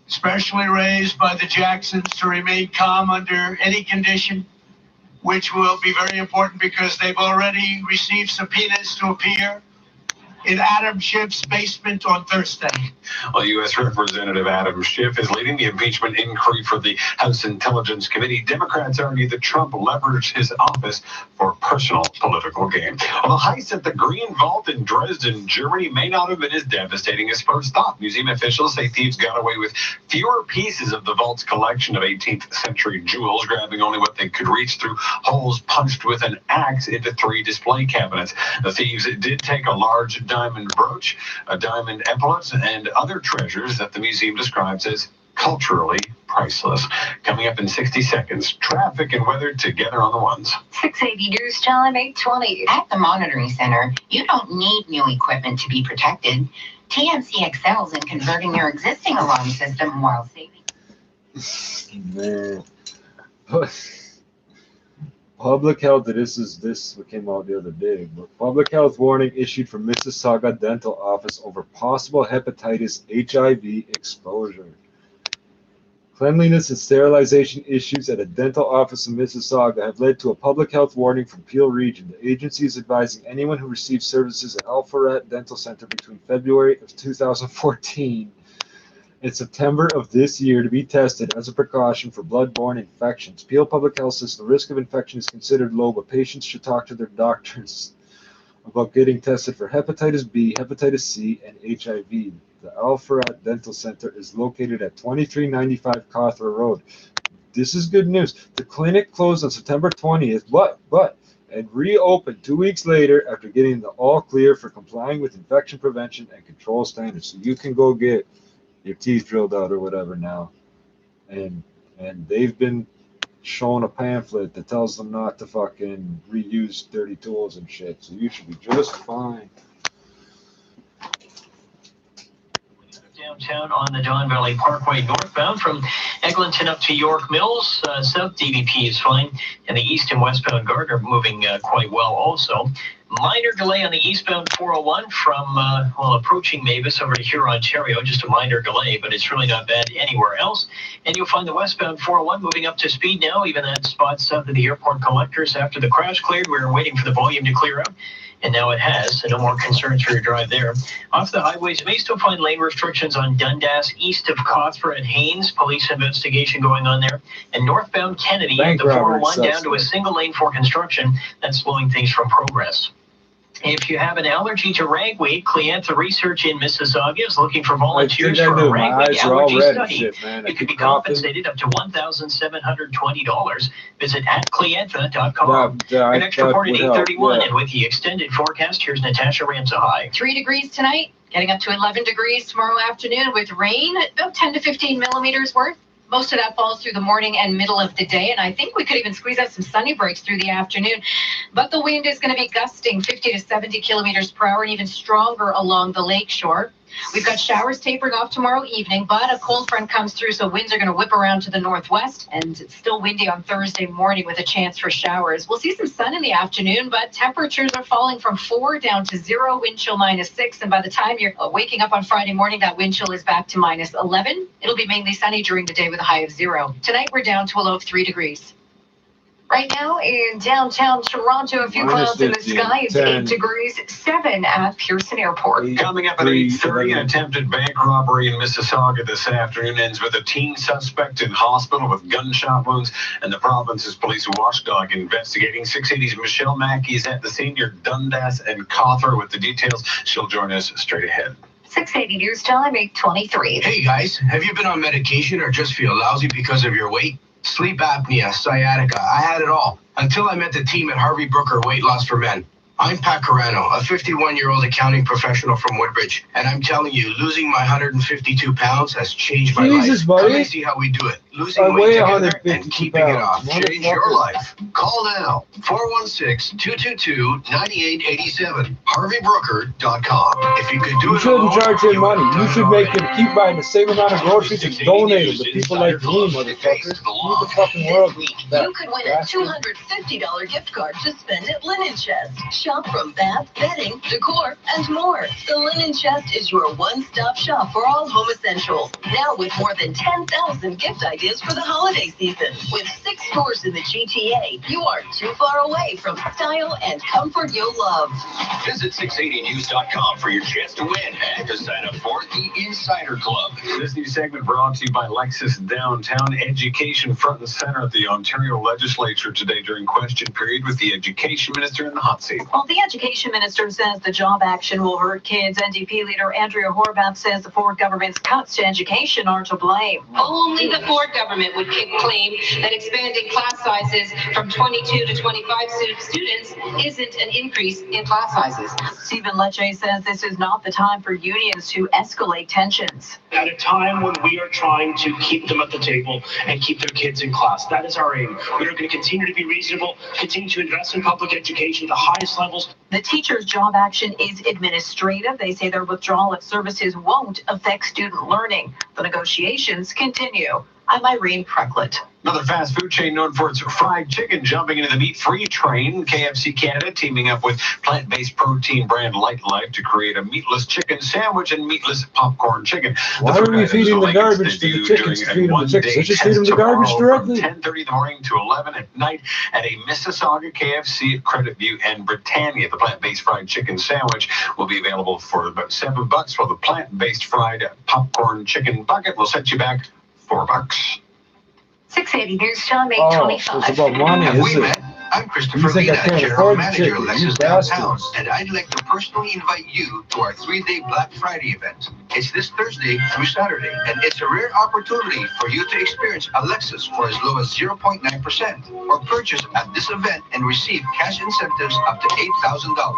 specially raised by the Jacksons to remain calm under any condition, which will be very important because they've already received subpoenas to appear in Adam Schiff's basement on Thursday. Well, U.S. Representative Adam Schiff is leading the impeachment inquiry for the House Intelligence Committee. Democrats argue that Trump leveraged his office for personal political gain. Well, the heist at the Green Vault in Dresden, Germany may not have been as devastating as first thought. Museum officials say thieves got away with fewer pieces of the vault's collection of 18th century jewels, grabbing only what they could reach through holes punched with an axe into 3 display cabinets. The thieves did take a large diamond brooch, a diamond epaulet, and other treasures that the museum describes as culturally priceless. Coming up in 60 seconds, traffic and weather together on the ones. 680 News Time, 8:20. At the Monitoring Center, you don't need new equipment to be protected. TMC excels in converting your existing alarm system while saving. Man. Public health, this came out the other day, but public health warning issued from Mississauga dental office over possible hepatitis HIV exposure. Cleanliness and sterilization issues at a dental office in Mississauga have led to a public health warning from Peel Region. The agency is advising anyone who receives services at Alpharet Dental Center between February of 2014 in September of this year to be tested as a precaution for blood-borne infections. Peel Public Health says the risk of infection is considered low, but patients should talk to their doctors about getting tested for hepatitis B, hepatitis C, and HIV. The Alpharet Dental Center is located at 2395 Cawthra Road. This is good news. The clinic closed on September 20th, and reopened 2 weeks later after getting the all clear for complying with infection prevention and control standards. So you can go get your teeth drilled out or whatever now, and they've been shown a pamphlet that tells them not to fucking reuse dirty tools and shit, so you should be just fine. Downtown on the Don Valley Parkway northbound from Eglinton up to York Mills, south DVP is fine, and the east and westbound Gardner moving quite well also. Minor delay on the eastbound 401 from, approaching Mavis over to Huron, Ontario. Just a minor delay, but it's really not bad anywhere else. And you'll find the westbound 401 moving up to speed now, even that spot south of the airport collectors. After the crash cleared, we were waiting for the volume to clear up, and now it has, so no more concerns for your drive there. Off the highways, you may still find lane restrictions on Dundas, east of Cawthra and Haines. Police investigation going on there. And northbound Kennedy, the 401 down to a single lane for construction. That's slowing things from progress. If you have an allergy to ragweed, Clientha Research in Mississauga is looking for volunteers for a ragweed allergy study. You could be compensated up to $1,720. Visit @clientha.com. Your next report at 8:31, and with the extended forecast, here's Natasha Ramsahai. 3 degrees tonight, getting up to 11 degrees tomorrow afternoon with rain, about 10 to 15 millimeters worth. Most of that falls through the morning and middle of the day, and I think we could even squeeze out some sunny breaks through the afternoon. But the wind is going to be gusting 50 to 70 kilometers per hour and even stronger along the lakeshore. We've got showers tapering off tomorrow evening, but a cold front comes through, so winds are going to whip around to the northwest, and it's still windy on Thursday morning with a chance for showers. We'll see some sun in the afternoon, but temperatures are falling from 4 down to 0, wind chill -6, and by the time you're waking up on Friday morning, that wind chill is back to -11. It'll be mainly sunny during the day with a high of 0. Tonight, we're down to a low of 3 degrees. Right now in downtown Toronto, a few clouds in the sky. It's 8 degrees, 7 at Pearson Airport. Coming up at 8:30, an attempted bank robbery in Mississauga this afternoon ends with a teen suspect in hospital with gunshot wounds, and the province's police watchdog investigating. 680's Michelle Mackey is at the scene near Dundas and Cawthra with the details. She'll join us straight ahead. 680 News Time, 8:23. Hey guys, have you been on medication or just feel lousy because of your weight? Sleep apnea, sciatica, I had it all. Until I met the team at Harvey Brooker Weight Loss for Men. I'm Pat Carano, a 51-year-old accounting professional from Woodbridge, and I'm telling you, losing my 152 pounds has changed my life. Come and see how we do it. Losing weight together and keeping it off. Change your life. Call now, 416-222-9887, harveybrooker.com. If you could do You it shouldn't alone, charge him you money. would have You done should it make already. him keep buying the same amount of groceries and donate them to people like me, motherfuckers. Leave the fucking world back. You could win a $250 gift card to spend at Linen Chest. Shop from bath, bedding, decor, and more. The Linen Chest is your one-stop shop for all home essentials. Now with more than 10,000 gift ideas for the holiday season. With 6 stores in the GTA, you aren't too far away from style and comfort you'll love. Visit 680news.com for your chance to win and to sign up for the Insider Club. This new segment brought to you by Lexus Downtown. Education front and center at the Ontario Legislature today during question period with the Education Minister in the hot seat. Well, the Education Minister says the job action will hurt kids. NDP leader Andrea Horwath says the Ford government's cuts to education are to blame. Only the Ford government would claim that expanding class sizes from 22 to 25 students isn't an increase in class sizes. Stephen Lecce says this is not the time for unions to escalate tensions. At a time when we are trying to keep them at the table and keep their kids in class. That is our aim. We are going to continue to be reasonable, continue to invest in public education at the highest levels. The teachers' job action is administrative. They say their withdrawal of services won't affect student learning. The negotiations continue. I'm Irene Precklett. Another fast food chain known for its fried chicken jumping into the meat-free train. KFC Canada teaming up with plant-based protein brand Light Life to create a meatless chicken sandwich and meatless popcorn chicken. Why are we feeding the garbage to the chickens to feed them the chickens? Let's just feed them the garbage directly. 10:30 in the morning to 11 at night at a Mississauga KFC at Credit View and Britannia. The plant-based fried chicken sandwich will be available for about $7, while the plant-based fried popcorn chicken bucket will set you back $4. 680 News, John, May Oh, 25. it's about money, Have is we it? met? I'm Christopher You think I Lena, can't General afford the Manager chicken, of you Lexus Downtown, bastards. and I'd like to personally invite you to our 3-day Black Friday event. It's this Thursday through Saturday, and it's a rare opportunity for you to experience a Lexus for as low as 0.9% or purchase at this event and receive cash incentives up to $8,000.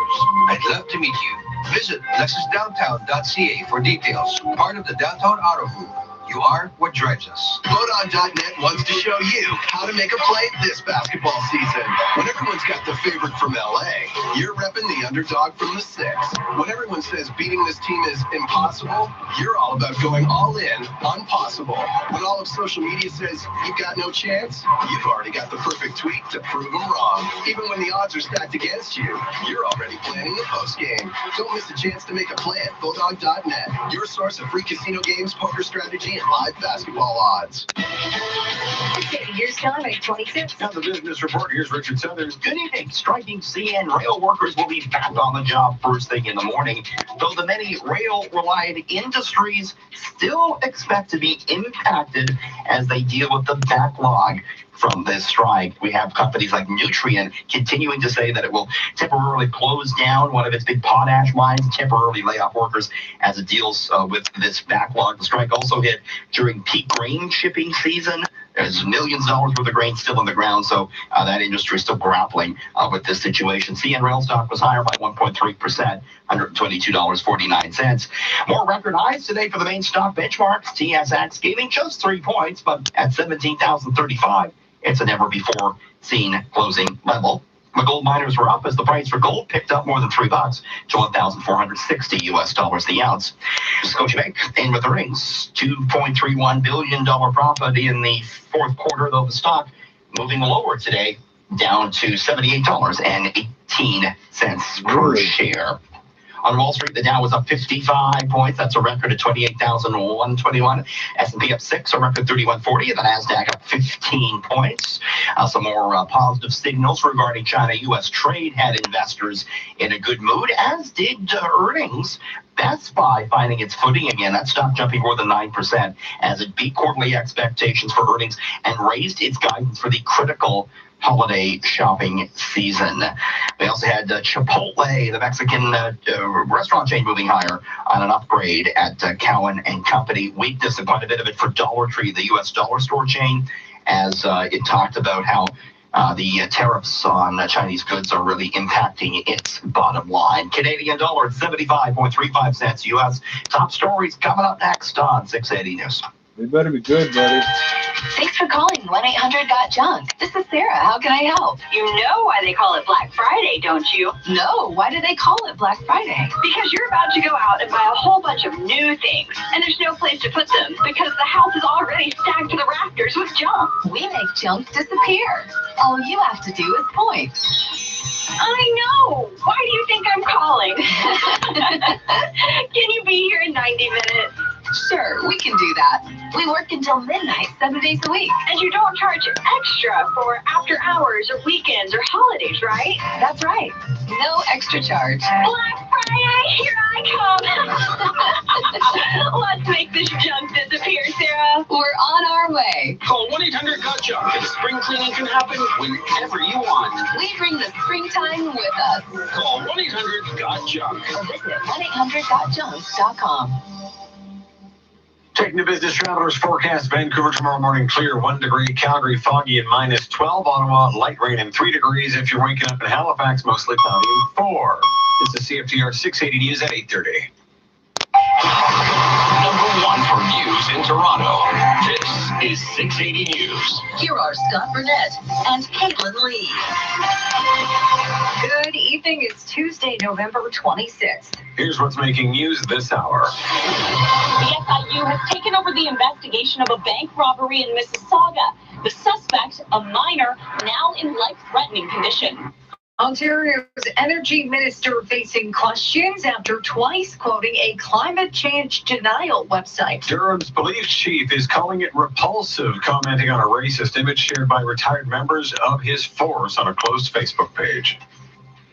I'd love to meet you. Visit LexusDowntown.ca for details. Part of the Downtown Auto Group. You are what drives us. Bodog.net wants to show you how to make a play this basketball season. When everyone's got the favorite from LA, you're repping the underdog from the 6. When everyone says beating this team is impossible, you're all about going all in on possible. When all of social media says you've got no chance, you've already got the perfect tweet to prove them wrong. Even when the odds are stacked against you, you're already planning the postgame. Don't miss a chance to make a play at Bodog.net, your source of free casino games, poker strategy, and live basketball odds. 680 News, John, May 26. Now the business report. Here's Richard Southern. Good evening. Striking CN rail workers will be back on the job first thing in the morning, though the many rail-relied industries still expect to be impacted as they deal with the backlog from this strike. We have companies like Nutrien continuing to say that it will temporarily close down one of its big potash mines, temporarily lay off workers as it deals with this backlog. The strike also hit during peak grain shipping season. There's millions of dollars worth of grain still in the ground, so that industry is still grappling with this situation. CN rail stock was higher by 1.3%, $122.49. More record highs today for the main stock benchmarks. TSX gaining just 3 points, but at 17,035, it's a never-before seen closing level. The gold miners were up as the price for gold picked up more than $3 to $1,460 the ounce. Scotiabank in with earnings, $2.31 billion profit in the fourth quarter, though the stock moving lower today, down to $78.18 per share. On Wall Street, the Dow was up 55 points. That's a record at 28,121. S&P up 6, a record 3140. And the NASDAQ up 15 points. Some more positive signals regarding China-U.S. trade had investors in a good mood, as did earnings. Best Buy finding its footing again. That stock jumping more than 9% as it beat quarterly expectations for earnings and raised its guidance for the critical holiday shopping season. We also had Chipotle, the Mexican restaurant chain, moving higher on an upgrade at Cowen and Company. Weakness, and quite a bit of it for Dollar Tree, the U.S. dollar store chain, as it talked about how the tariffs on Chinese goods are really impacting its bottom line. Canadian dollar at 75.35 cents U.S. Top stories coming up next on 680 News. We better be good, buddy. Thanks for calling 1-800-GOT-JUNK. This is Sarah. How can I help? You know why they call it Black Friday, don't you? No. Why do they call it Black Friday? Because you're about to go out and buy a whole bunch of new things, and there's no place to put them because the house is already stacked to the rafters with junk. We make junk disappear. All you have to do is point. I know. Why do you think I'm calling? Can you be here in 90 minutes? Sure, we can do that. We work until midnight, 7 days a week. And you don't charge extra for after hours or weekends or holidays, right? That's right. No extra charge. Black Friday, here I come. Let's make this junk disappear, Sarah. We're on our way. Call 1-800-GOT-JUNK and spring cleaning can happen whenever you want. We bring the springtime with us. Call 1-800-GOT-JUNK. Or visit 1-800-GOT-JUNK.com. Taking the business travelers forecast. Vancouver tomorrow morning clear, 1 degree. Calgary foggy and -12. Ottawa light rain and 3 degrees. If you're waking up in Halifax, mostly cloudy and 4. This is CFTR 680 News at 8:30. #1 for news in Toronto, this is 680 News. Here are Scott Burnett and Caitlin Lee. Good evening. It's Tuesday, November 26th. Here's what's making news this hour. The SIU has taken over the investigation of a bank robbery in Mississauga. The suspect, a minor, now in life-threatening condition. Ontario's energy minister facing questions after twice quoting a climate change denial website. Durham's police chief is calling it repulsive, commenting on a racist image shared by retired members of his force on a closed Facebook page.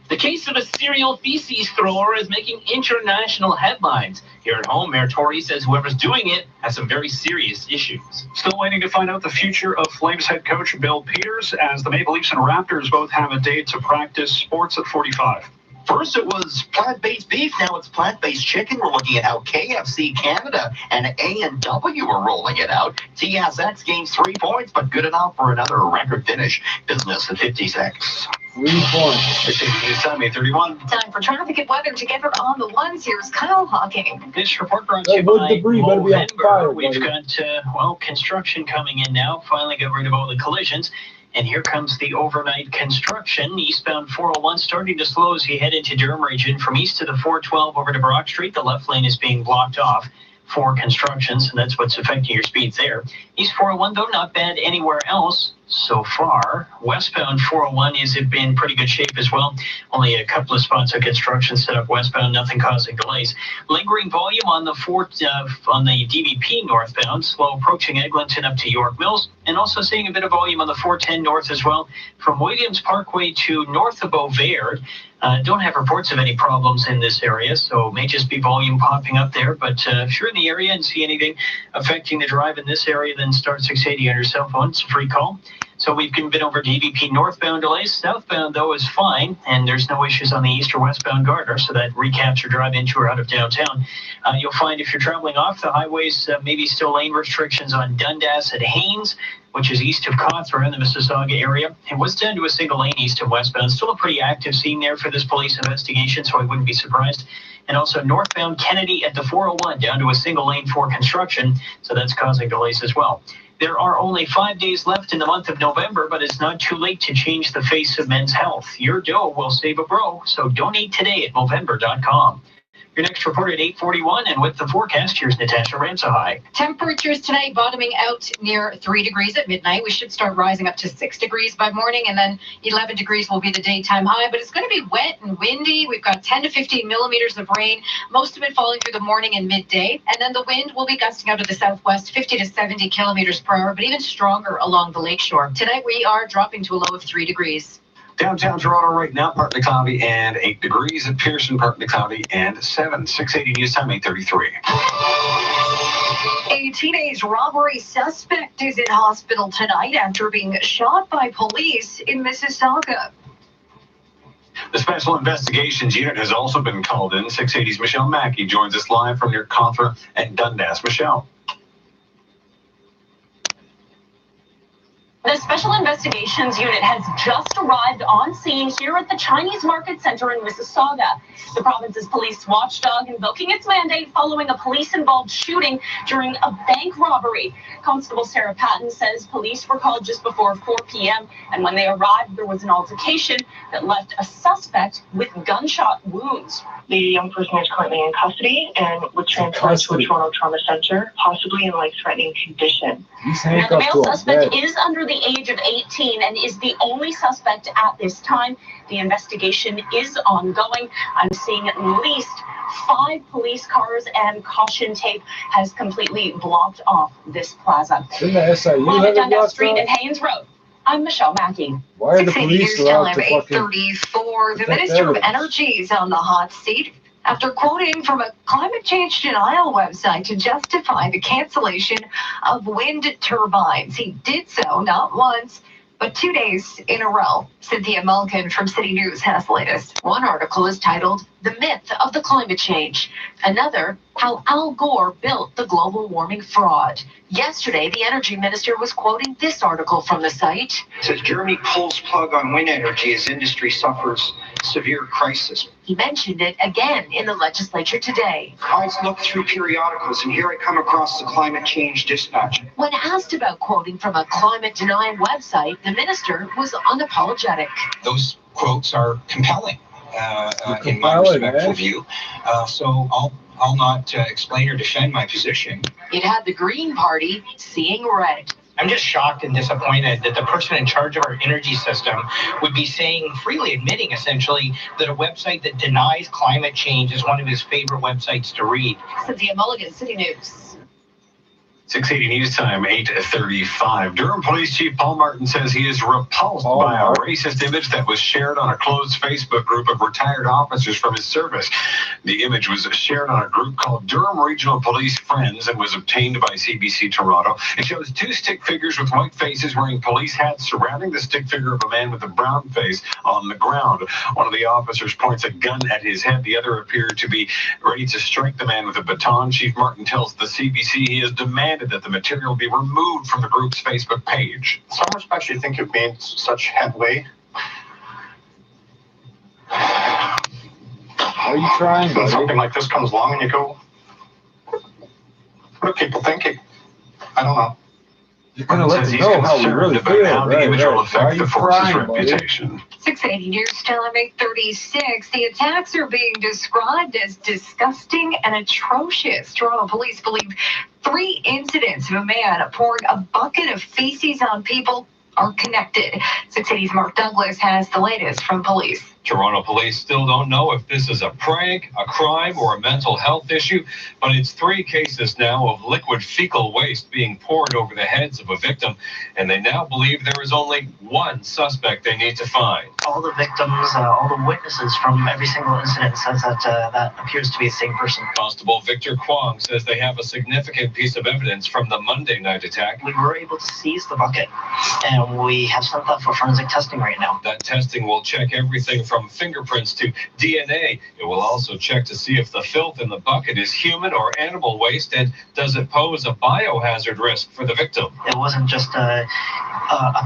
The case of a serial feces thrower is making international headlines. Here at home, Mayor Tory says whoever's doing it has some very serious issues. Still waiting to find out the future of Flames head coach Bill Peters, as the Maple Leafs and Raptors both have a date to practice sports at 45. First it was plant-based beef, now it's plant-based chicken. We're looking at how KFC Canada and A&W are rolling it out. TSX gains 3 points, but good enough for another record finish. Business at 56. 3 points. It's news time, 8:31. Time for traffic and weather together on the ones. Here's Kyle Hawking. This report brought to you by Movember. We've got, construction coming in now. Finally got rid of all the collisions. And here comes the overnight construction. Eastbound 401 starting to slow as you head into Durham region. From east to the 412 over to Brock Street, the left lane is being blocked off for construction, so that's what's affecting your speeds there. East 401, though, not bad anywhere else so far. Westbound 401 is in pretty good shape as well. Only a couple of spots of construction set up westbound, nothing causing delays. Lingering volume on the DVP northbound, slow approaching Eglinton up to York Mills, and also seeing a bit of volume on the 410 north as well. From Williams Parkway to north of Beauvert, don't have reports of any problems in this area, so it may just be volume popping up there. But if you're in the area and see anything affecting the drive in this area, then start 680 on your cell phone. It's a free call. So we've been over DVP northbound delays. Southbound, though, is fine, and there's no issues on the east or westbound Gardner, so that recaps your drive into or out of downtown. You'll find if you're traveling off the highways, maybe still lane restrictions on Dundas at Haines, which is east of Cawthra in the Mississauga area. It was down to a single lane east of westbound. Still a pretty active scene there for this police investigation, so I wouldn't be surprised. And also northbound Kennedy at the 401 down to a single lane for construction, so that's causing delays as well. There are only 5 days left in the month of November, but it's not too late to change the face of men's health. Your dough will save a bro, so donate today at Movember.com. Your next report at 8:41, and with the forecast, here's Natasha Ramsahai. Temperatures tonight bottoming out near 3 degrees at midnight. We should start rising up to 6 degrees by morning, and then 11 degrees will be the daytime high. But it's going to be wet and windy. We've got 10 to 15 millimeters of rain, most of it falling through the morning and midday. And then the wind will be gusting out of the southwest, 50 to 70 kilometers per hour, but even stronger along the lakeshore. Tonight we are dropping to a low of 3 degrees. Downtown Toronto right now, partly cloudy and 8 degrees. At Pearson, partly cloudy and 7. 680 news time, 8:33. A teenage robbery suspect is in hospital tonight after being shot by police in Mississauga. The Special Investigations Unit has also been called in. 680's Michelle Mackey joins us live from near Cawthra and Dundas. Michelle. The Special Investigations Unit has just arrived on scene here at the Chinese Market Center in Mississauga. The province's police watchdog invoking its mandate following a police-involved shooting during a bank robbery. Constable Sarah Patton says police were called just before 4 p.m. and when they arrived, there was an altercation that left a suspect with gunshot wounds. The young person is currently in custody and was transferred to a Toronto Trauma Center, possibly in life-threatening condition. Now, the male suspect is under the age of 18 and is the only suspect at this time. The investigation is ongoing. I'm seeing at least 5 police cars, and caution tape has completely blocked off this plaza. Live at Dundas Street and Haynes Road, I'm Michelle Mackey. Why are the police allowed to fucking 8:34. The Minister of Energy is on the hot seat after quoting from a climate change denial website to justify the cancellation of wind turbines. He did so not once, but 2 days in a row. Cynthia Mulkin from City News has the latest. One article is titled, "The Myth of the Climate Change." Another, "How Al Gore Built the Global Warming Fraud." Yesterday, the energy minister was quoting this article from the site. It says Germany pulls plug on wind energy as industry suffers severe crisis. He mentioned it again in the legislature today. I've looked through periodicals, and here I come across the Climate Change Dispatch. When asked about quoting from a climate-denying website, the minister was unapologetic. Those quotes are compelling, in my respectful view. So I'll not explain or defend my position. It had the Green Party seeing red. I'm just shocked and disappointed that the person in charge of our energy system would be saying, freely admitting essentially, that a website that denies climate change is one of his favorite websites to read. Cynthia Mulligan, City News. 680 News Time, 8:35. Durham Police Chief Paul Martin says he is repulsed by a racist image that was shared on a closed Facebook group of retired officers from his service. The image was shared on a group called Durham Regional Police Friends and was obtained by CBC Toronto. It shows two stick figures with white faces wearing police hats surrounding the stick figure of a man with a brown face on the ground. One of the officers points a gun at his head. The other appeared to be ready to strike the man with a baton. Chief Martin tells the CBC he has demanded that the material be removed from the group's Facebook page. In some respects, you think you've made such headway? Are you trying, buddy? Something like this comes along and you go, what are people thinking? I don't know. You're going to let them know how we really feel, how the image will affect the force's reputation. 680 News Time, 8:36. The attacks are being described as disgusting and atrocious. Toronto police believe 3 incidents of a man pouring a bucket of feces on people are connected. 680's Mark Douglas has the latest from police. Toronto police still don't know if this is a prank, a crime, or a mental health issue, but it's 3 cases now of liquid fecal waste being poured over the heads of a victim, and they now believe there is only 1 suspect they need to find. All the victims, all the witnesses from every single incident says that that appears to be the same person. Constable Victor Kwong says they have a significant piece of evidence from the Monday night attack. We were able to seize the bucket, and we have sent that for forensic testing right now. That testing will check everything from fingerprints to DNA. It will also check to see if the filth in the bucket is human or animal waste, and does it pose a biohazard risk for the victim. It wasn't just a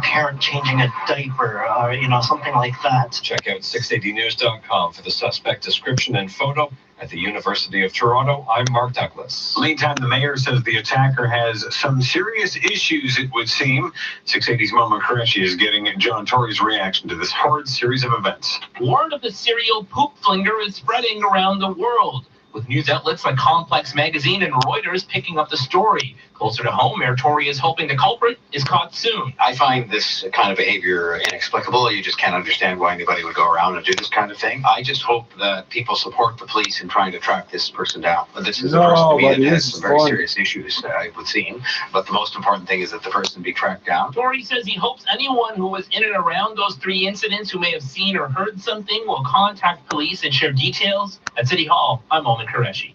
parent changing a diaper or something like that. Check out 680news.com for the suspect description and photo. At the University of Toronto, I'm Mark Douglas. Meantime, the mayor says the attacker has some serious issues, it would seem. 680's Mama Qureshi is getting John Tory's reaction to this horrid series of events. Word of the serial poop flinger is spreading around the world, with news outlets like Complex Magazine and Reuters picking up the story. Closer to home, Mayor Tory is hoping the culprit is caught soon. I find this kind of behavior inexplicable. You just can't understand why anybody would go around and do this kind of thing. I just hope that people support the police in trying to track this person down. But this is a person to me that has some very serious issues, it would seem. But the most important thing is that the person be tracked down. Tory says he hopes anyone who was in and around those 3 incidents who may have seen or heard something will contact police and share details. At City Hall, I'm Omen Qureshi.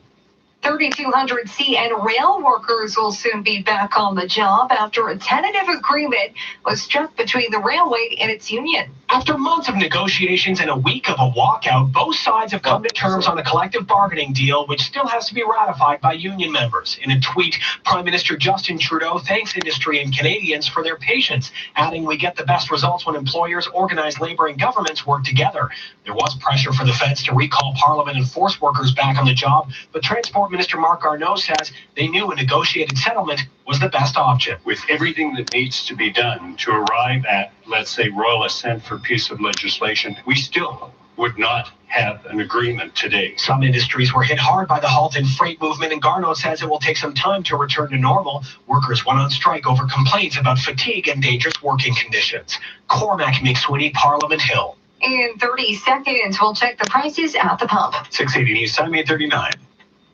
3,200 CN rail workers will soon be back on the job after a tentative agreement was struck between the railway and its union. After months of negotiations and a week of a walkout, both sides have come to terms on a collective bargaining deal, which still has to be ratified by union members. In a tweet, Prime Minister Justin Trudeau thanks industry and Canadians for their patience, adding, "We get the best results when employers, organized labor, and governments work together." There was pressure for the feds to recall Parliament and force workers back on the job, but Transport Minister Mark Garneau says they knew a negotiated settlement was the best option. With everything that needs to be done to arrive at, let's say, royal assent for piece of legislation, we still would not have an agreement today. Some industries were hit hard by the halt in freight movement, and Garneau says it will take some time to return to normal. Workers went on strike over complaints about fatigue and dangerous working conditions. Cormac McSweeney, Parliament Hill. In 30 seconds, we'll check the prices at the pump. 680 News Time, 8:39.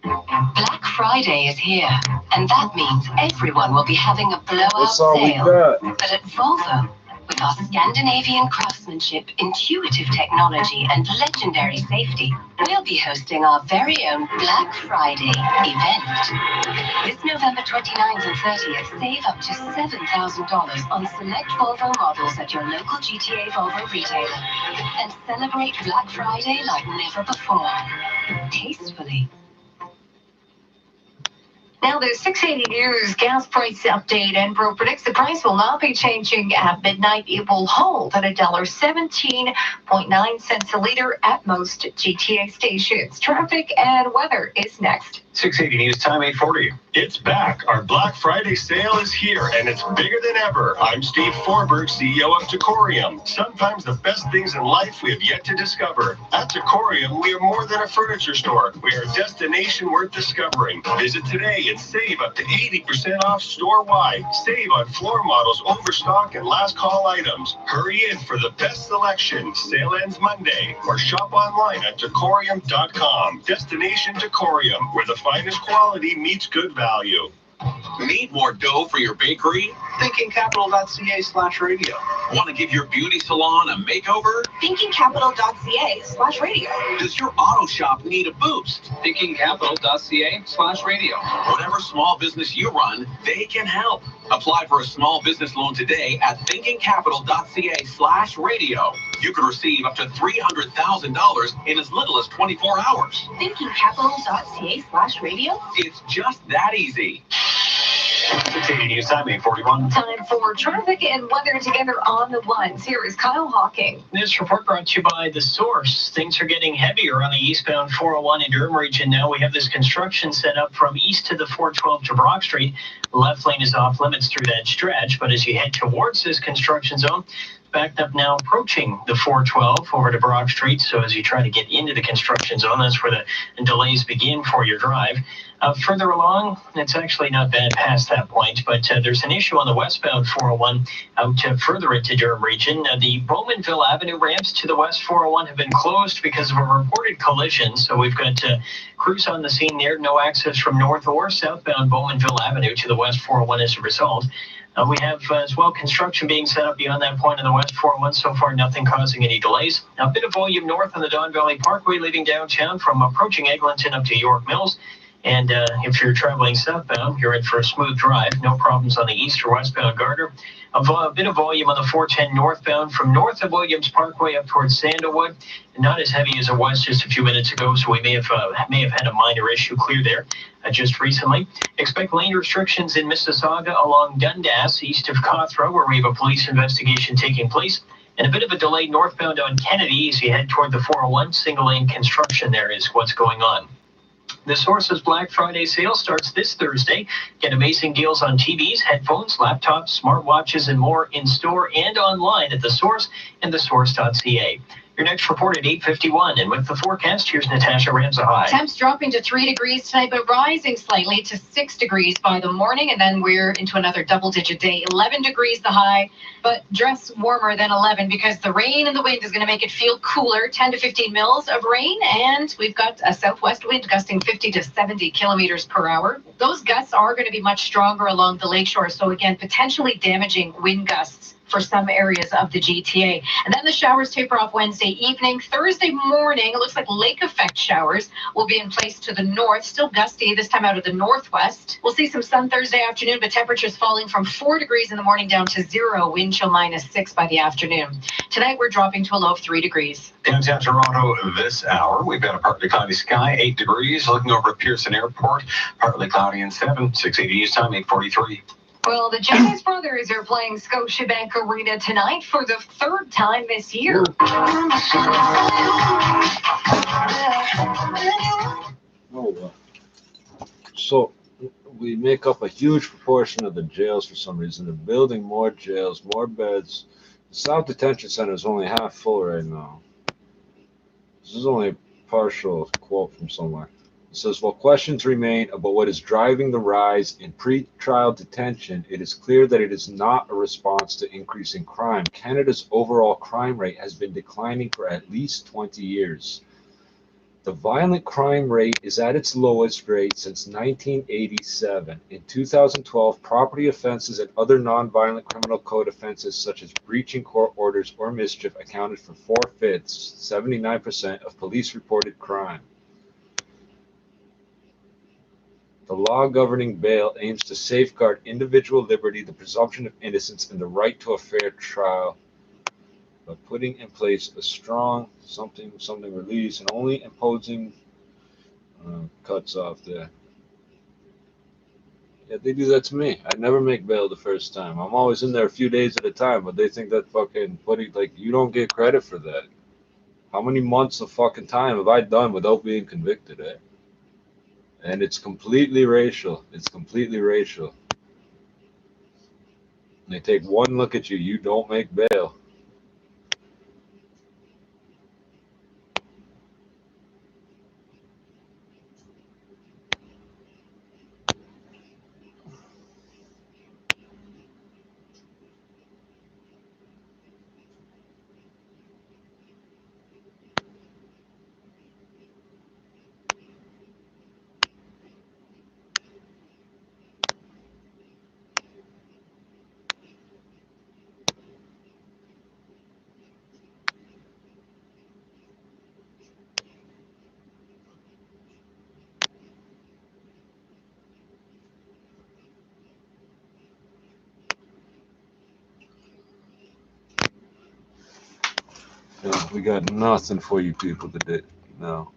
Black Friday is here, and that means everyone will be having a blowout That's all we sale. got. But at Volvo, with our Scandinavian craftsmanship, intuitive technology, and legendary safety, we'll be hosting our very own Black Friday event. This November 29th and 30th, save up to $7,000 on select Volvo models at your local GTA Volvo retailer. And celebrate Black Friday like never before. Tastefully. Now, the 680 News gas price update. Enpro predicts the price will not be changing at midnight. It will hold at $1.17.9 a liter at most GTA stations. Traffic and weather is next. 680 News Time, 8:40. It's back. Our Black Friday sale is here, and it's bigger than ever. I'm Steve Forberg, CEO of Decorium. Sometimes the best things in life we have yet to discover. At Decorium, we are more than a furniture store. We are a destination worth discovering. Visit today and save up to 80% off store-wide. Save on floor models, overstock, and last call items. Hurry in for the best selection. Sale ends Monday. Or shop online at Decorium.com. Destination Decorium, where the finest quality meets good value. Need more dough for your bakery? ThinkingCapital.ca/radio. Want to give your beauty salon a makeover? ThinkingCapital.ca/radio. Does your auto shop need a boost? ThinkingCapital.ca/radio. Whatever small business you run, they can help. Apply for a small business loan today at ThinkingCapital.ca/radio. You could receive up to $300,000 in as little as 24 hours. ThinkingCapital.ca/radio. It's just that easy. 680 News Time, 8:41. Time for traffic and weather together on the ones. Here is Kyle Hawking. This report brought to you by The Source. Things are getting heavier on the eastbound 401 in Durham region now. We have this construction set up from east to the 412 to Brock Street. The left lane is off limits through that stretch, but as you head towards this construction zone, backed up now approaching the 412 over to Brock Street. So as you try to get into the construction zone, that's where the delays begin for your drive. Further along, it's actually not bad past that point, but there's an issue on the westbound 401 out further into Durham region. The Bowmanville Avenue ramps to the west 401 have been closed because of a reported collision. So we've got crews on the scene there. No access from north or southbound Bowmanville Avenue to the west 401 as a result. We have as well construction being set up beyond that point on the west 401. So far, nothing causing any delays. Now, a bit of volume north on the Don Valley Parkway leading downtown from approaching Eglinton up to York Mills. And if you're traveling southbound, you're in for a smooth drive. No problems on the east or westbound Gardner. A bit of volume on the 410 northbound from north of Williams Parkway up towards Sandalwood. Not as heavy as it was just a few minutes ago, so we may have had a minor issue clear there just recently. Expect lane restrictions in Mississauga along Dundas, east of Cawthra, where we have a police investigation taking place. And a bit of a delay northbound on Kennedy as you head toward the 401. Single lane construction there is what's going on. The Source's Black Friday sale starts this Thursday. Get amazing deals on TVs, headphones, laptops, smartwatches, and more in store and online at The Source and thesource.ca. Your next report at 8:51, and with the forecast, here's Natasha Ramsahai. Temps dropping to 3 degrees tonight, but rising slightly to 6 degrees by the morning, and then we're into another double-digit day. 11 degrees the high, but dress warmer than 11 because the rain and the wind is going to make it feel cooler. 10 to 15 mils of rain, and we've got a southwest wind gusting 50 to 70 kilometers per hour. Those gusts are going to be much stronger along the lakeshore, so again, potentially damaging wind gusts for some areas of the GTA. And then the showers taper off Wednesday evening. Thursday morning, it looks like lake effect showers will be in place to the north, still gusty, this time out of the northwest. We'll see some sun Thursday afternoon, but temperatures falling from 4 degrees in the morning down to 0, wind chill -6 by the afternoon. Tonight, we're dropping to a low of 3 degrees. Downtown Toronto this hour, we've got a partly cloudy sky, 8 degrees. Looking over at Pearson Airport, partly cloudy and 7, 680 News Time, 8:43. Well, the Jonas Brothers are playing Scotiabank Arena tonight for the third time this year. So we make up a huge proportion of the jails for some reason. They're building more jails, more beds. The South Detention Center is only half full right now. This is only a partial quote from somewhere. It says, while questions remain about what is driving the rise in pre-trial detention, it is clear that it is not a response to increasing crime. Canada's overall crime rate has been declining for at least 20 years. The violent crime rate is at its lowest rate since 1987. In 2012, property offenses and other non-violent criminal code offenses such as breaching court orders or mischief accounted for 4/5, 79% of police-reported crime. The law governing bail aims to safeguard individual liberty, the presumption of innocence, and the right to a fair trial by putting in place a strong something release and only imposing cuts off there. Yeah, they do that to me. I never make bail the first time. I'm always in there a few days at a time, but they think that fucking putting, like, you don't get credit for that. How many months of fucking time have I done without being convicted, eh? And it's completely racial. It's completely racial. They take one look at you, you don't make bail. Yeah, we got nothing for you people today. No.